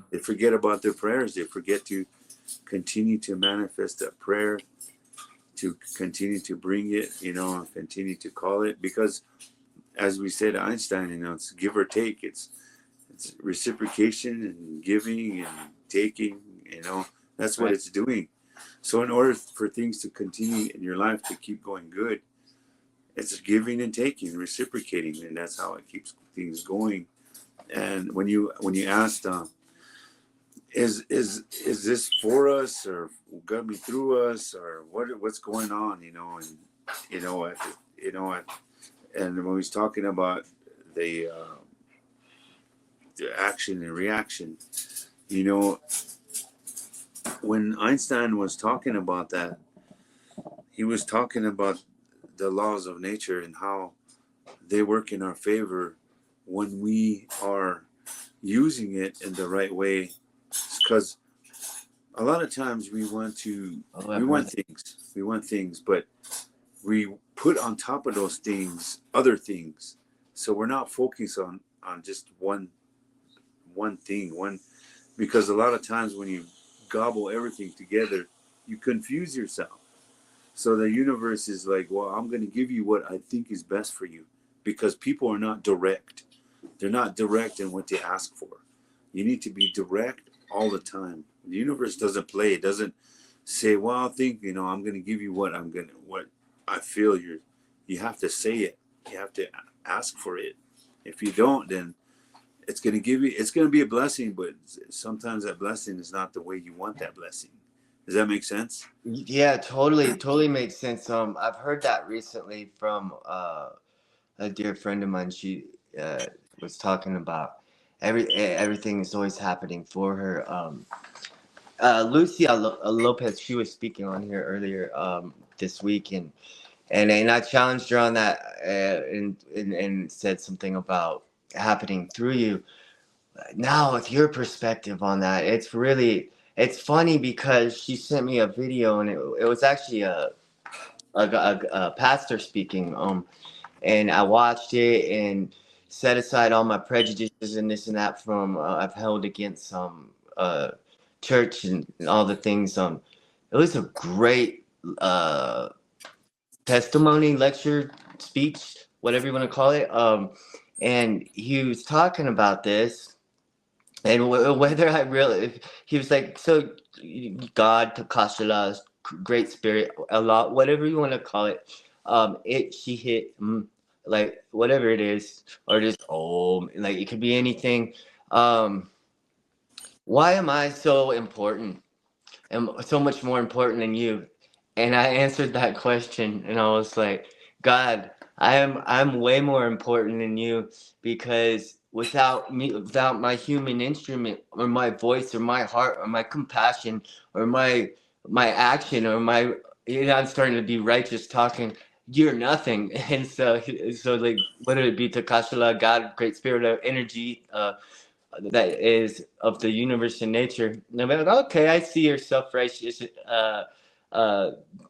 they forget about their prayers. They forget to continue to manifest that prayer, to continue to bring it, and continue to call it. Because as we said, Einstein, it's give or take. It's reciprocation and giving and taking, that's what it's doing. So in order for things to continue in your life, to keep going good, it's giving and taking, reciprocating, and that's how it keeps things going. And when you asked, is this for us, or got me through us, or what's going on, and when we was talking about the action and reaction, when Einstein was talking about that, he was talking about the laws of nature and how they work in our favor when we are using it in the right way. Because a lot of times we want things, but we put on top of those things other things. So we're not focused on just one thing, because a lot of times when you gobble everything together, you confuse yourself. So the universe is like, well, I'm going to give you what I think is best for you, because people are not direct. They're not direct in what they ask for. You need to be direct all the time. The universe doesn't play. It doesn't say, well, I think, I'm going to give you what I feel you have to say it. You have to ask for it. If you don't, then it's going to be a blessing, but sometimes that blessing is not the way you want that blessing. Does that make sense? Yeah, totally makes sense. I've heard that recently from a dear friend of mine. She was talking about everything is always happening for her. Lucia Lopez, she was speaking on here earlier this week, and I challenged her on that, and said something about happening through you. Now, with your perspective on that, it's funny because she sent me a video, and it was actually a pastor speaking, and I watched it and set aside all my prejudices and this and that from I've held against church and all the things. It was a great testimony, lecture, speech, whatever you want to call it. And he was talking about this, and whether I really, he was like, so God, Takashila, Great Spirit, Allah, whatever you want to call it. She hit, like whatever it is, or just like it could be anything. Why am I so important and so much more important than you? And I answered that question, and I was like, God, I'm way more important than you, because without me, without my human instrument, or my voice, or my heart, or my compassion, or my action, or I'm starting to be righteous talking. You're nothing. And so like, whether it be Takashila, God, Great Spirit of energy, that is of the universe and nature. And I'm like, okay, I see your self-righteous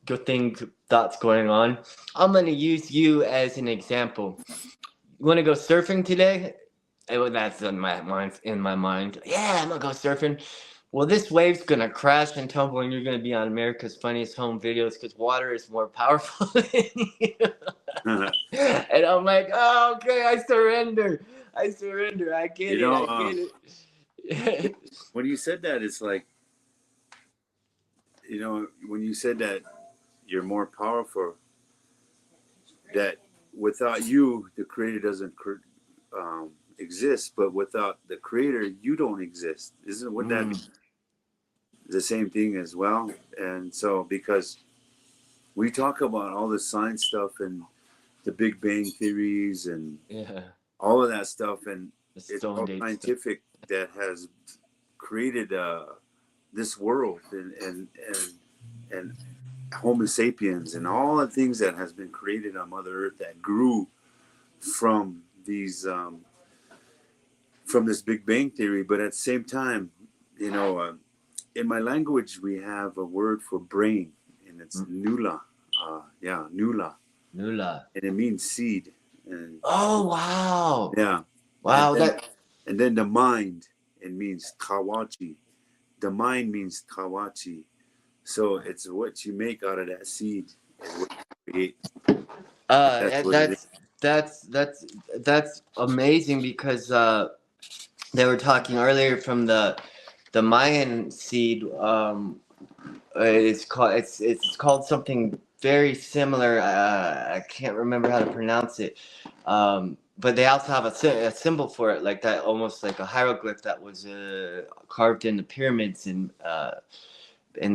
good thoughts going on. I'm gonna use you as an example. You want to go surfing today? That's in my mind. Yeah, I'm gonna go surfing. Well, this wave's gonna crash and tumble, and you're gonna be on America's Funniest Home Videos because water is more powerful than you. And I'm like, oh, okay, I surrender. I get You it. know, I get it. when you said that, it's like, when you said that you're more powerful, that without you, the creator doesn't exist, but without the creator, you don't exist. Isn't what that the same thing as well? And so, because we talk about all the science stuff and the Big Bang theories and Yeah, all of that stuff, and the it's Stone all Age stuff. scientific that has created this world and Homo sapiens and all the things that has been created on Mother Earth that grew from these from this Big Bang theory. But at the same time, in my language we have a word for brain, and it's nula. Nula, Nula. and it means seed. And Oh wow! yeah, Wow, and then the mind, it means kawachi. The mind means kawachi. So it's what you make out of that seed is what you create. That's and what it is. that's amazing because they were talking earlier from the Mayan seed. It's called something very similar. I can't remember how to pronounce it. But they also have a symbol for it, like that, almost like a hieroglyph that was carved in the pyramids in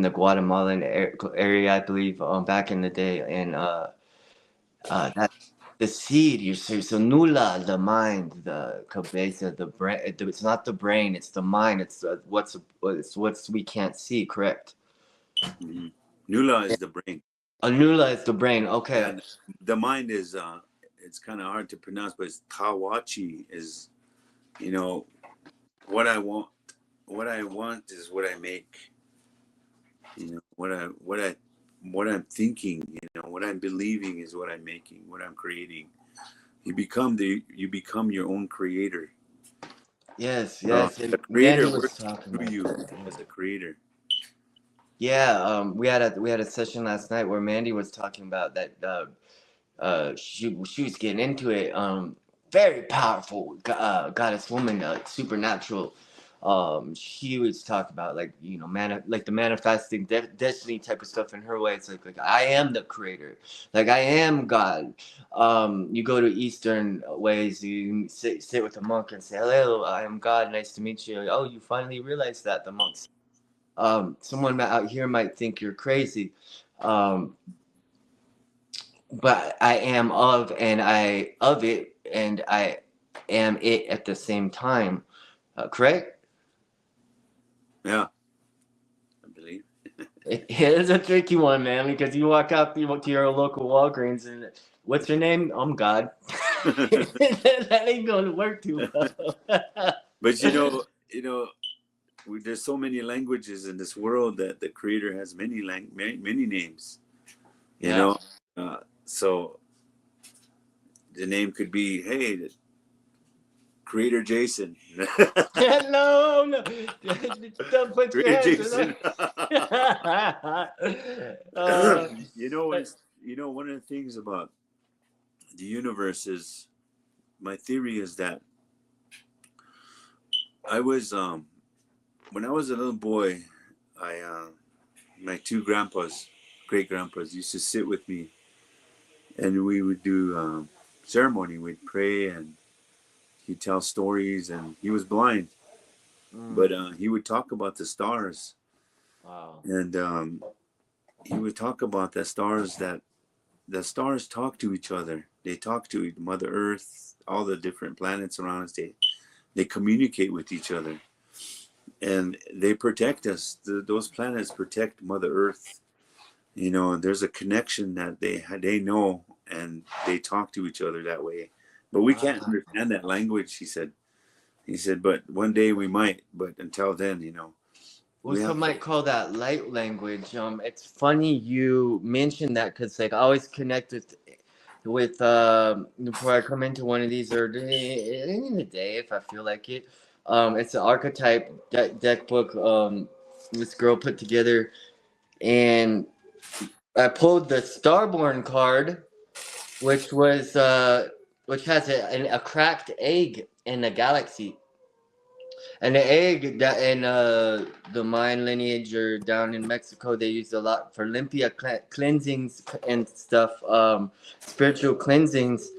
the Guatemalan area, I believe, back in the day. And that the seed, so nula, the mind, the cabeza, the brain. It's not the brain, it's the mind. It's what's we can't see. Correct. Mhm. Nula is the brain. Nula is the brain. Okay. And the mind is it's kind of hard to pronounce, but it's kawachi is, you know, what I want. What I want is what I make. You know, what I'm thinking. You know, what I'm believing is what I'm making. What I'm creating. You become your own creator. Yes, So yes. the And creator Mandy was works talking through about you that. as a creator. Yeah, we had a session last night where Mandy was talking about that. She was getting into it. Very powerful goddess woman, supernatural. She was talking about like like the manifesting destiny type of stuff in her way. It's like I am the creator, like I am God. You go to Eastern ways, you sit with a monk and say, "Hello, I am God. Nice to meet you." Oh, you finally realized that, the monks. Someone out here might think you're crazy. Um, but I am of it, and I am it at the same time. Correct? Yeah, I believe. It is a tricky one, man, because you walk out to your local Walgreens and what's your name? I'm God. That ain't gonna work too well. But there's so many languages in this world that the creator has many names. You Yeah. know, so the name could be, hey, the Creator Jason. No, no. Don't put your Creator hands Jason. in uh, One of the things about the universe is, my theory is that I was when I was a little boy, I my two great grandpas, used to sit with me, and we would do ceremony. We'd pray, and he'd tell stories, and he was blind, but he would talk about the stars, wow. and he would talk about the stars talk to each other. They talk to Mother Earth, all the different planets around us. They communicate with each other, and they protect us. Those planets protect Mother Earth. There's a connection that they know, and they talk to each other that way. But we can't Wow. understand that language, he said. He said, but one day we might, but until then, Well, we some have might call that light language. It's funny you mentioned that because like I always connect with before I come into one of these or in the day if I feel like it. It's an archetype deck book. This girl put together, and I pulled the Starborn card, which was which has a cracked egg in a galaxy. And the egg that in the Mayan lineage or down in Mexico, they use a lot for limpia cleansings and stuff, spiritual cleansings.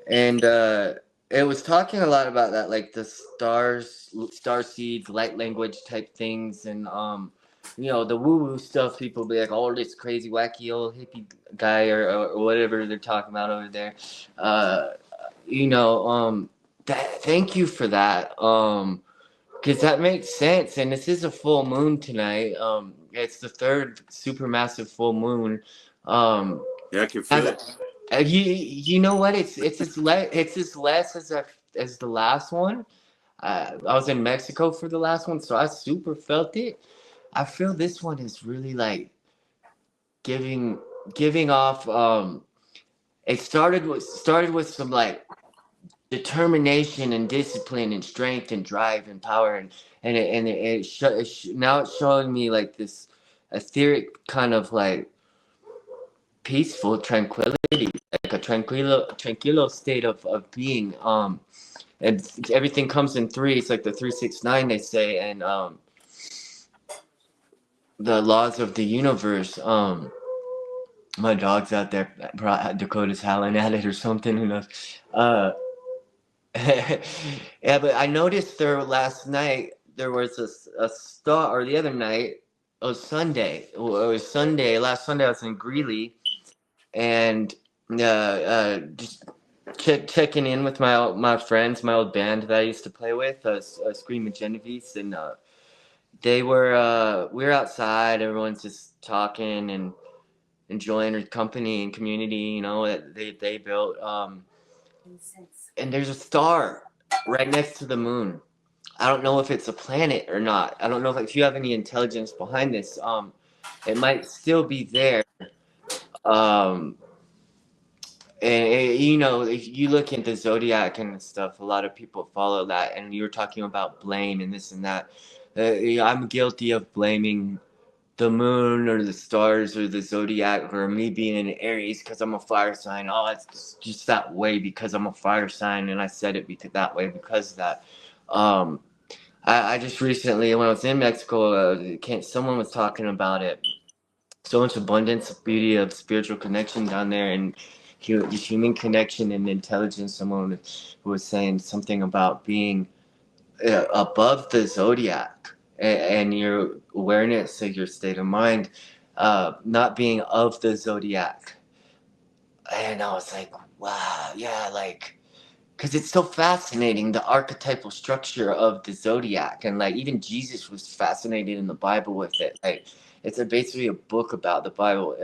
And it was talking a lot about that, like the stars, star seeds, light language type things, and the woo woo stuff. People be like, "Oh, this crazy wacky old hippie guy," or whatever they're talking about over there. Uh, thank you for that. Because that makes sense, and this is a full moon tonight. It's the third supermassive full moon. yeah, I can feel it. You know what? It's as less as the last one. I was in Mexico for the last one, so I super felt it. I feel this one is really like giving giving off. It started with some like determination and discipline and strength and drive and power now it's showing me like this etheric kind of like peaceful tranquility, like a tranquilo state of being. And everything comes in three. It's like the 369 they say, and the laws of the universe. My dog's out there. Dakota's howling at it or something. Who knows? Uh, yeah, but I noticed there last night there was a star, or the other night, it was Sunday. It was Sunday. Last Sunday I was in Greeley, and just checking in with my friends, my old band that I used to play with, Screaming Genevieve's, and we were outside. Everyone's just talking and enjoying their company and community, that they built. And there's a star right next to the moon. I don't know if it's a planet or not. I don't know if you have any intelligence behind this. It might still be there. Um, and if you look into zodiac and stuff, a lot of people follow that. And you were talking about blame and this and that. I'm guilty of blaming the moon or the stars or the zodiac or me being an Aries because I'm a fire sign. Oh, it's just that way because I'm a fire sign, and I said it that way because of that. I just recently, when I was in Mexico, someone was talking about it. So much abundance, beauty of spiritual connection down there, and just human connection and intelligence. Someone who was saying something about being above the zodiac and your awareness of your state of mind, not being of the zodiac. And I was like, wow, yeah, like, because it's so fascinating, the archetypal structure of the zodiac. And like, even Jesus was fascinated in the Bible with it. Like, it's basically a book about the Bible.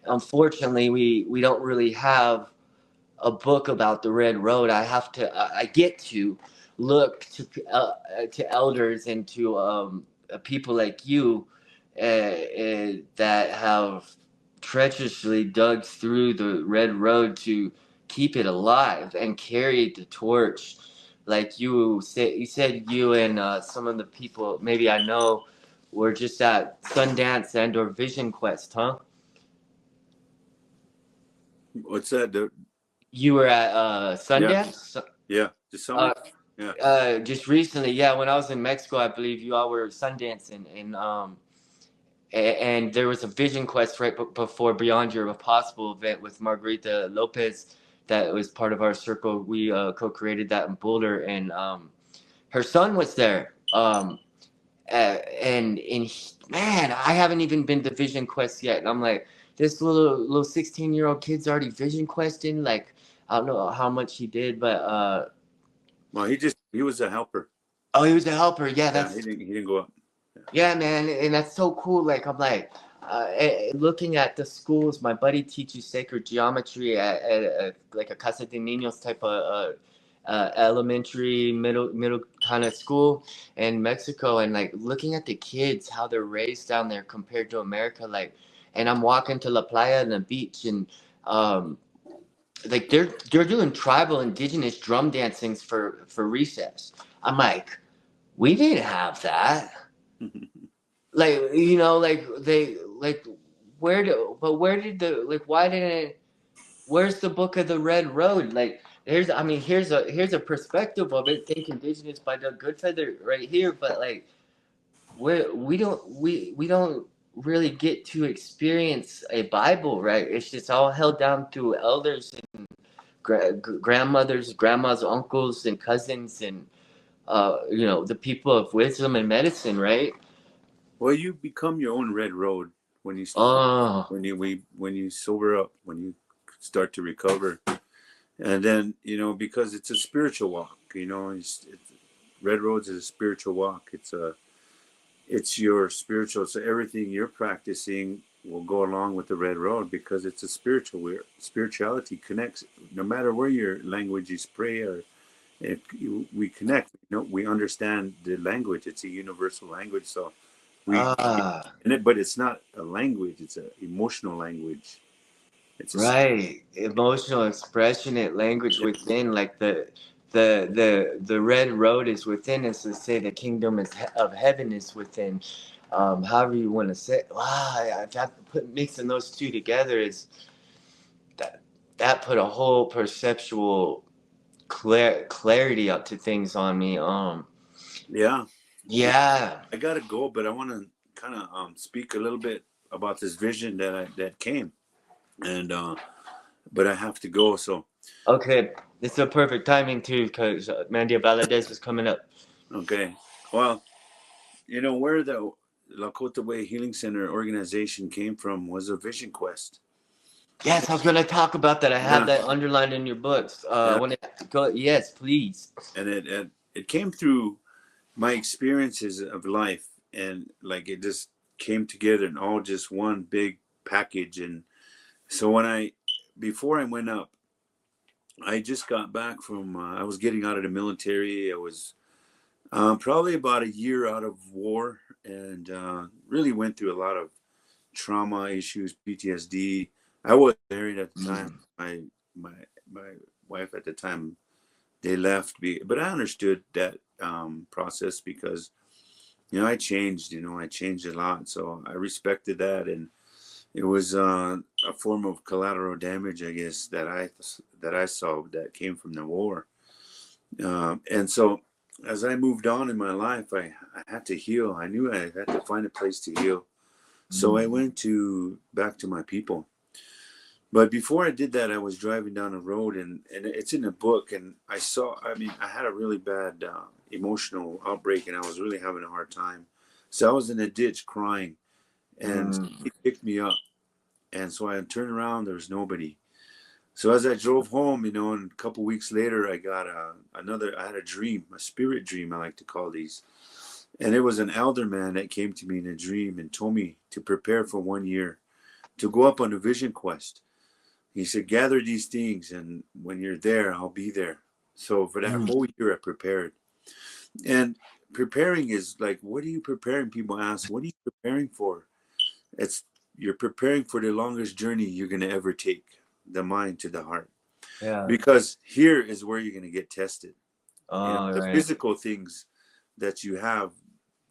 Unfortunately, we don't really have a book about the Red Road. I get to look to elders and to people like you that have treacherously dug through the Red Road to keep it alive and carried the torch. Like you said you and some of the people maybe I know were just at Sundance and or Vision Quest, huh? What's that? You were at Sundance? Yeah, just summer. Just recently, yeah. When I was in Mexico, I believe you all were Sundance, and there was a Vision Quest right before Beyond Your Possible event with Margarita Lopez. That was part of our circle. We co-created that in Boulder, and her son was there. Man, I haven't even been to Vision Quest yet, and I'm like, this little 16-year-old kid's already Vision Questing. Like, I don't know how much he did, but well, he was a helper. Oh, he was a helper. Yeah, he didn't go up. Yeah, man, and that's so cool. Like, I'm like, looking at the schools. My buddy teaches sacred geometry at like a Casa de Niños type of elementary, middle kind of school in Mexico, and like looking at the kids, how they're raised down there compared to America. Like, and I'm walking to La Playa and the beach, and um, like they're doing tribal indigenous drum dancings for recess. I'm like, we didn't have that. Like, like they like where did the like why didn't where's the book of the Red Road? Like, here's a perspective of it. Think Indigenous by the Goodfeather right here, but like we don't really get to experience a Bible, right? It's just all held down through elders and grandmothers, grandmas, uncles, and cousins, and the people of wisdom and medicine, right? Well, you become your own red road when you Oh, when you sober up, when you start to recover, and then because it's a spiritual walk. Red roads is a spiritual walk. It's your spiritual. So everything you're practicing will go along with the red road because it's a spiritual. Where spirituality connects, no matter where your language is pray or we connect. We understand the language. It's a universal language. So we ah. in it, but it's not a language. It's an emotional language. It's a Right, emotional expression and language within, like the red road is within us. To say the kingdom of heaven is within. However you want to say. Wow, I have to put mixing those two together is that that put a whole perceptual clarity up to things on me. yeah. Well, Yeah. I gotta go, but I want to kind of speak a little bit about this vision that came, and but I have to go. So Okay, it's a perfect timing too, because Mandia Valadez is coming up. okay, well, where the Lakota Way Healing Center organization came from was a vision quest. Yes, I was going to talk about that. I have Yeah, that underlined in your books. yeah, When it go, yes, please. and it came through my experiences of life, and like it just came together and all just one big package. And so before I went up, I just got back from I was getting out of the military. I was probably about a year out of war, and really went through a lot of trauma issues, PTSD. I was married at the time. Mm. My my wife at the time, they left me, but I understood that process because I changed. I changed a lot, so I respected that, and it was a form of collateral damage, I guess, that I saw that came from the war. And so, as I moved on in my life, I had to heal. I knew I had to find a place to heal. So I Mm. went back to my people. But before I did that, I was driving down a road, and it's in a book, and I saw. I mean, I had a really bad emotional outbreak, and I was really having a hard time. So I was in a ditch crying, and Mm. he picked me up. And so I turned around, there was nobody. So as I drove home, and a couple weeks later, I got I had a dream, a spirit dream, I like to call these. And it was an elder man that came to me in a dream and told me to prepare for 1 year, to go up on a vision quest. He said, gather these things, and when you're there, I'll be there. So for that Mm. whole year, I prepared. And preparing is like, what are you preparing? People ask, what are you preparing for? It's You're preparing for the longest journey you're going to ever take, the mind to the heart. Yeah. Because here is where you're going to get tested. Oh, The right. physical things that you have,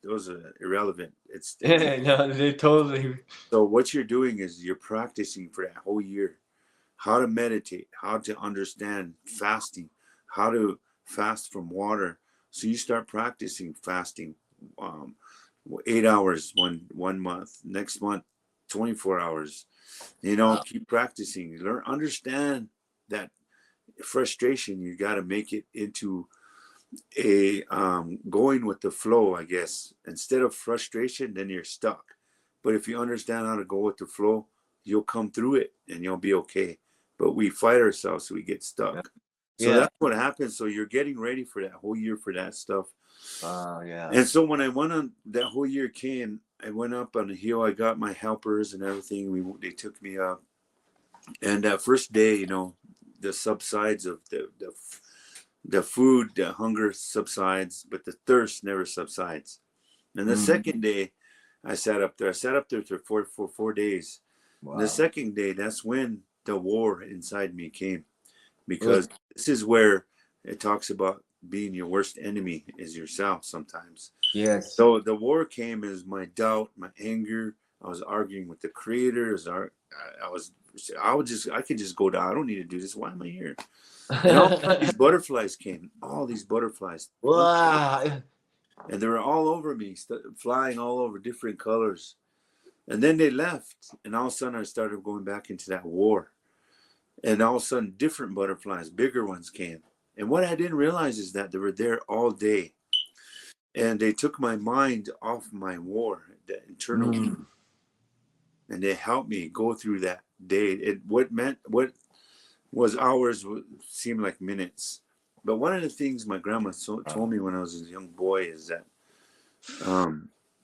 those are irrelevant. It's No, they totally. So what you're doing is you're practicing for that whole year how to meditate, how to understand fasting, how to fast from water. So you start practicing fasting, um, 8 hours one month, next month 24 hours. Wow. Keep practicing. Learn, understand that frustration. You got to make it into a going with the flow, I guess. Instead of frustration, then you're stuck. But if you understand how to go with the flow, you'll come through it and you'll be okay. But we fight ourselves, so we get Yeah. stuck. So Yeah. that's what happens. So you're getting ready for that whole year for that stuff. Oh, yeah. And so when I went on, that whole year came, I went up on the hill. I got my helpers and everything. They took me up, and that first day, the subsides of the food, the hunger subsides, but the thirst never subsides. And the second day, I sat up there. I sat up there for 4 days. Wow. And the second day, that's when the war inside me came, because Really? this is where it talks about being your worst enemy is yourself sometimes. Yes. So the war came as my doubt, my anger. I was arguing with the creator. I could just go down. I don't need to do this. Why am I here? And all these butterflies came, all these butterflies. Wow. And they were all over me, flying all over different colors. And then they left. And all of a sudden I started going back into that war. And all of a sudden different butterflies, bigger ones came. And what I didn't realize is that they were there all day. And they took my mind off my war, the internal war. And they helped me go through that day. What was hours seemed like minutes. But one of the things my grandma told me when I was a young boy is that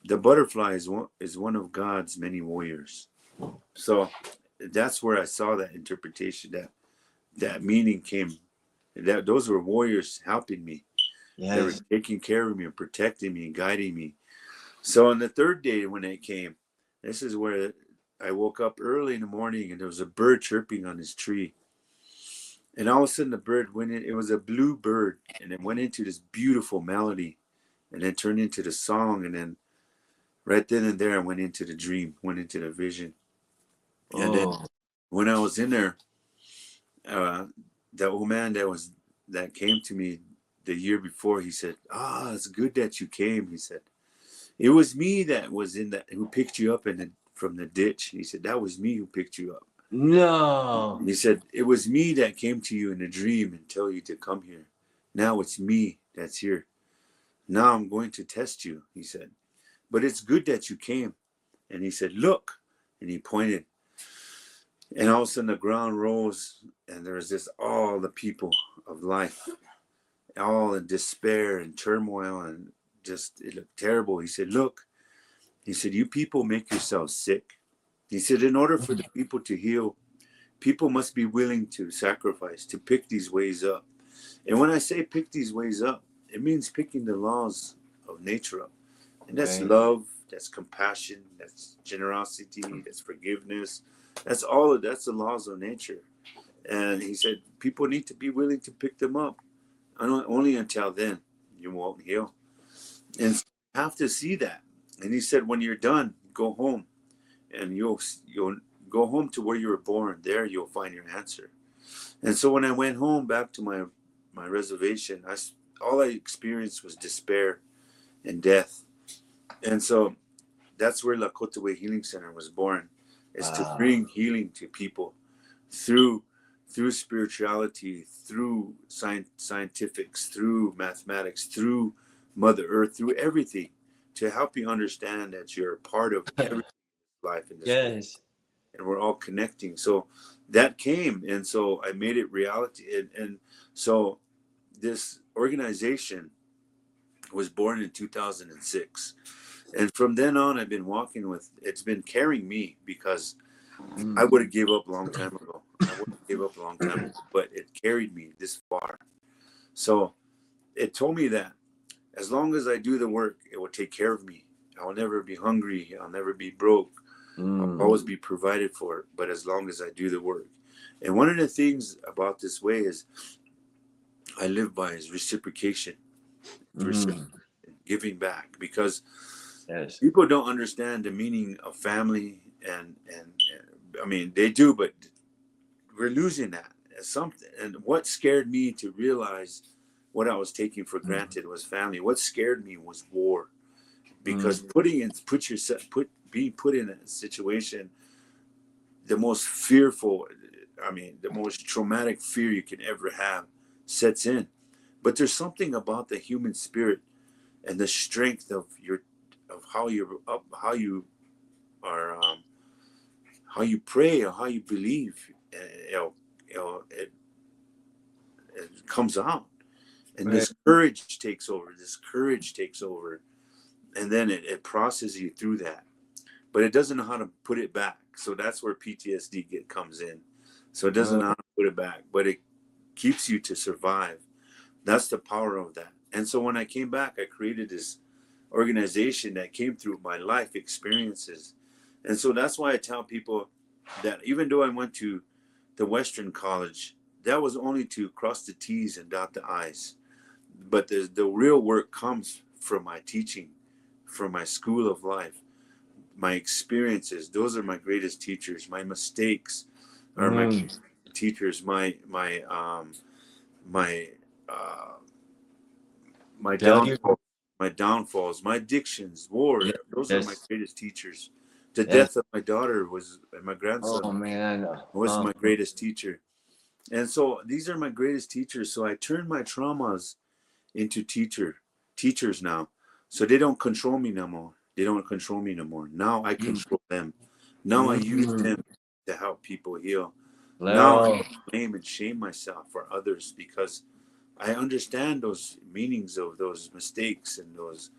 the butterfly is one of God's many warriors. So that's where I saw that interpretation, that meaning came. That those were warriors helping me. Yes. They were taking care of me and protecting me and guiding me. So on the third day when it came, this is where I woke up early in the morning and there was a bird chirping on this tree. And all of a sudden the bird went in, it was a blue bird, and it went into this beautiful melody and then turned into the song. And then right then and there, I went into the dream, went into the vision. Oh. And then when I was in there, the old man that came to me the year before, he said, it's good that you came. He said, it was me that was who picked you up from the ditch. He said, that was me who picked you up. No. He said, it was me that came to you in a dream and tell you to come here. Now it's me that's here. Now I'm going to test you, he said. But it's good that you came. And he said, look. And he pointed. And all of a sudden the ground rose, and there was just all the people of life, all in despair and turmoil, and just it looked terrible. He said, look. He said, you people make yourselves sick. He said, in order for the people to heal, people must be willing to sacrifice, to pick these ways up. And when I say pick these ways up, it means picking the laws of nature up. And that's love, that's compassion, that's generosity, that's forgiveness. That's the laws of nature. And he said, people need to be willing to pick them up. Only until then, you won't heal. And so you have to see that. And he said, when you're done, go home. And you'll go home to where you were born. There you'll find your answer. And so when I went home back to my reservation, all I experienced was despair and death. And so that's where Lakota Way Healing Center was born, is to bring healing to people through spirituality, through scientifics, through mathematics, through Mother Earth, through everything, to help you understand that you're a part of every life in this world. And we're all connecting. So that came, and so I made it reality. And so this organization was born in 2006. And from then on, I've been walking with, it's been carrying me, because I would have gave up a long time ago. But it carried me this far. So it told me that as long as I do the work, it will take care of me. I'll never be hungry. I'll never be broke. I'll always be provided for, but as long as I do the work. And one of the things about this way is I live by is reciprocation, giving back, because people don't understand the meaning of family, and I mean, they do, but we're losing that as something. And what scared me to realize what I was taking for granted was family. What scared me was war, because being put in a situation, the most fearful, the most traumatic fear you can ever have sets in. But there's something about the human spirit and the strength of how you are, how you pray or how you believe. It comes out, and this courage takes over. And then it processes you through that. But it doesn't know how to put it back. So that's where PTSD comes in. So it doesn't know how to put it back, but it keeps you to survive. That's the power of that. And so when I came back, I created this organization that came through my life experiences. And so that's why I tell people that even though I went to the Western college, that was only to cross the T's and dot the I's. But the real work comes from my teaching, from my school of life, my experiences. Those are my greatest teachers. My mistakes are my teachers. My uh, my Failure. downfalls, my addictions, war. Those are my Yes. greatest teachers. The Yes. death of my daughter was, and my grandson Oh man. was my greatest teacher. And so these are my greatest teachers. So I turn my traumas into teachers now. So they don't control me no more. They don't control me no more. Now I control them. Now I use them to help people heal. Now I Well, don't blame and shame myself for others because I understand those meanings of those mistakes and those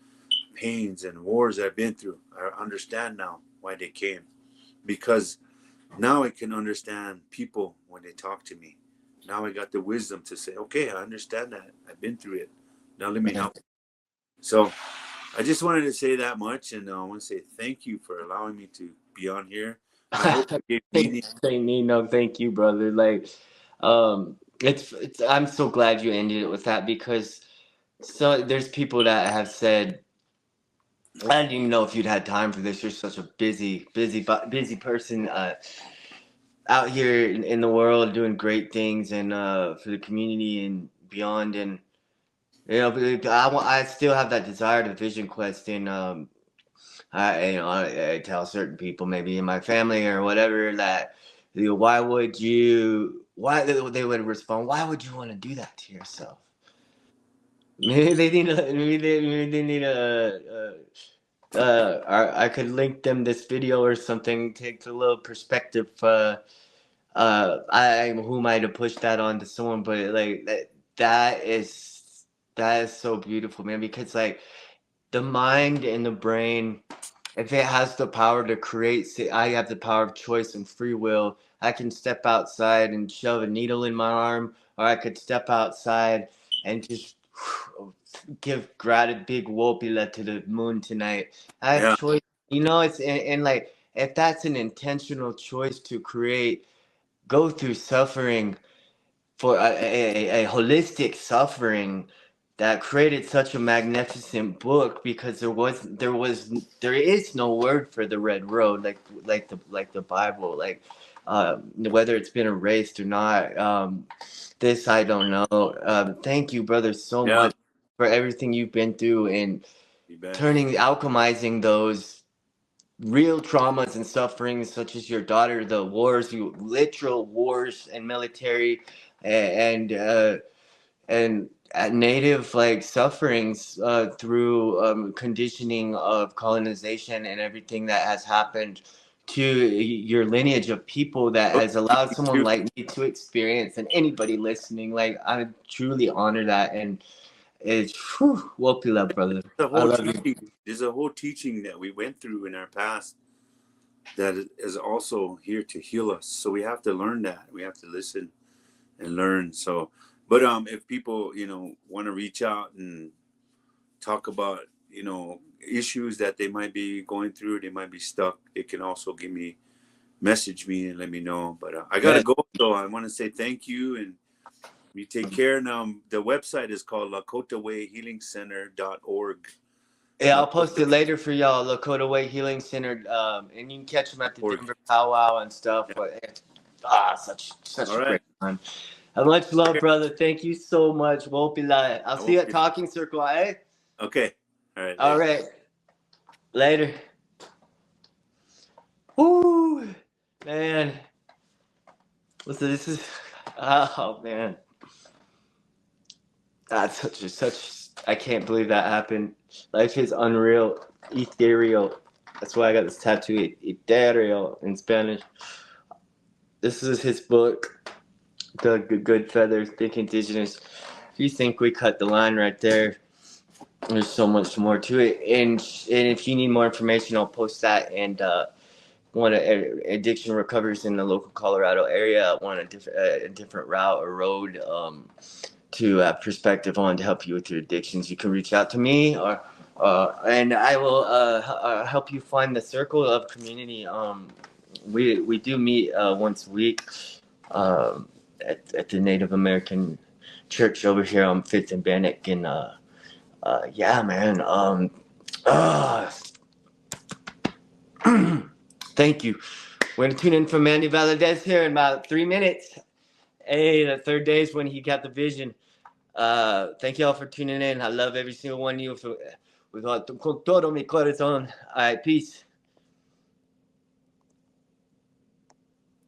pains and wars I've been through. I understand now why they came because now I can understand people when they talk to me. Now I got the wisdom to say, okay, I understand that. I've been through it. Now let me man. help. So I just wanted to say that much, and I want to say thank you for allowing me to be on here. I hope it gave meaning. No, thank you, brother. Like, it's. I'm so glad you ended it with that because so there's people that have said, I didn't even know if you'd had time for this. You're such a busy person out here in the world doing great things and for the community and beyond. And you know, but I still have that desire to vision quest and I tell certain people, maybe in my family or whatever, that why would you? Why they would respond? Why would you want to do that to yourself? Maybe they need a. Maybe they need a. I could link them this video or something. Take a little perspective. Who might have pushed that on to someone, but like that is that is so beautiful, man. Because like the mind and the brain, if it has the power to create, say, I have the power of choice and free will. I can step outside and shove a needle in my arm, or I could step outside and just give gratitude, big whoopila to the moon tonight. I have Yeah, choice. You know, it's and like if that's an intentional choice to create, go through suffering for a holistic suffering that created such a magnificent book because there is no word for the red road like the Bible, like whether it's been erased or not. This I don't know. Thank you, brother, so yeah, much for everything you've been through and you bet. alchemizing those real traumas and sufferings such as your daughter, the wars, you literal wars and military and native like sufferings through conditioning of colonization and everything that has happened to your lineage of people that Oh, has allowed someone too. like me to experience, and anybody listening, like I truly honor that. And it's whoop you love, brother. The I whole love you. teaching, there's a whole teaching that we went through in our past that is also here to heal us. So we have to learn that. We have to listen and learn. So, but if people want to reach out and talk about issues that they might be going through, they might be stuck, they can also message me and let me know. But I gotta Yes. go, so I want to say thank you and you take care. Now the website is called Lakota Way Healing Center.org. Yeah, I'll post Lakota it later for y'all. Lakota Way Healing Center, and you can catch them at the org. Denver powwow and stuff. Yeah. But such All a right. great time. Much love, Okay. brother. Thank you so much. Wopilai. I'll I see you won't at be. Talking Circle, eh? Okay. All right. All Later. right. Later. Woo! Man. Listen, this is. Oh, man. That's such. I can't believe that happened. Life is unreal, ethereal. That's why I got this tattoo, ethereal in Spanish. This is his book, The Goodfeather, Think Indigenous. If you think we cut the line right there, there's so much more to it. And if you need more information, I'll post that. And want addiction recovers in the local Colorado area, want a different route or road. to have perspective on to help you with your addictions, you can reach out to me, or and I will help you find the circle of community. We do meet once a week at the Native American church over here on 5th and Bannock, and yeah, man. Thank you. We're gonna tune in for Manny Valadez here in about 3 minutes. Hey, the third day is when he got the vision. Thank you all for tuning in. I love every single one of you with todo mi corazón. All right, peace.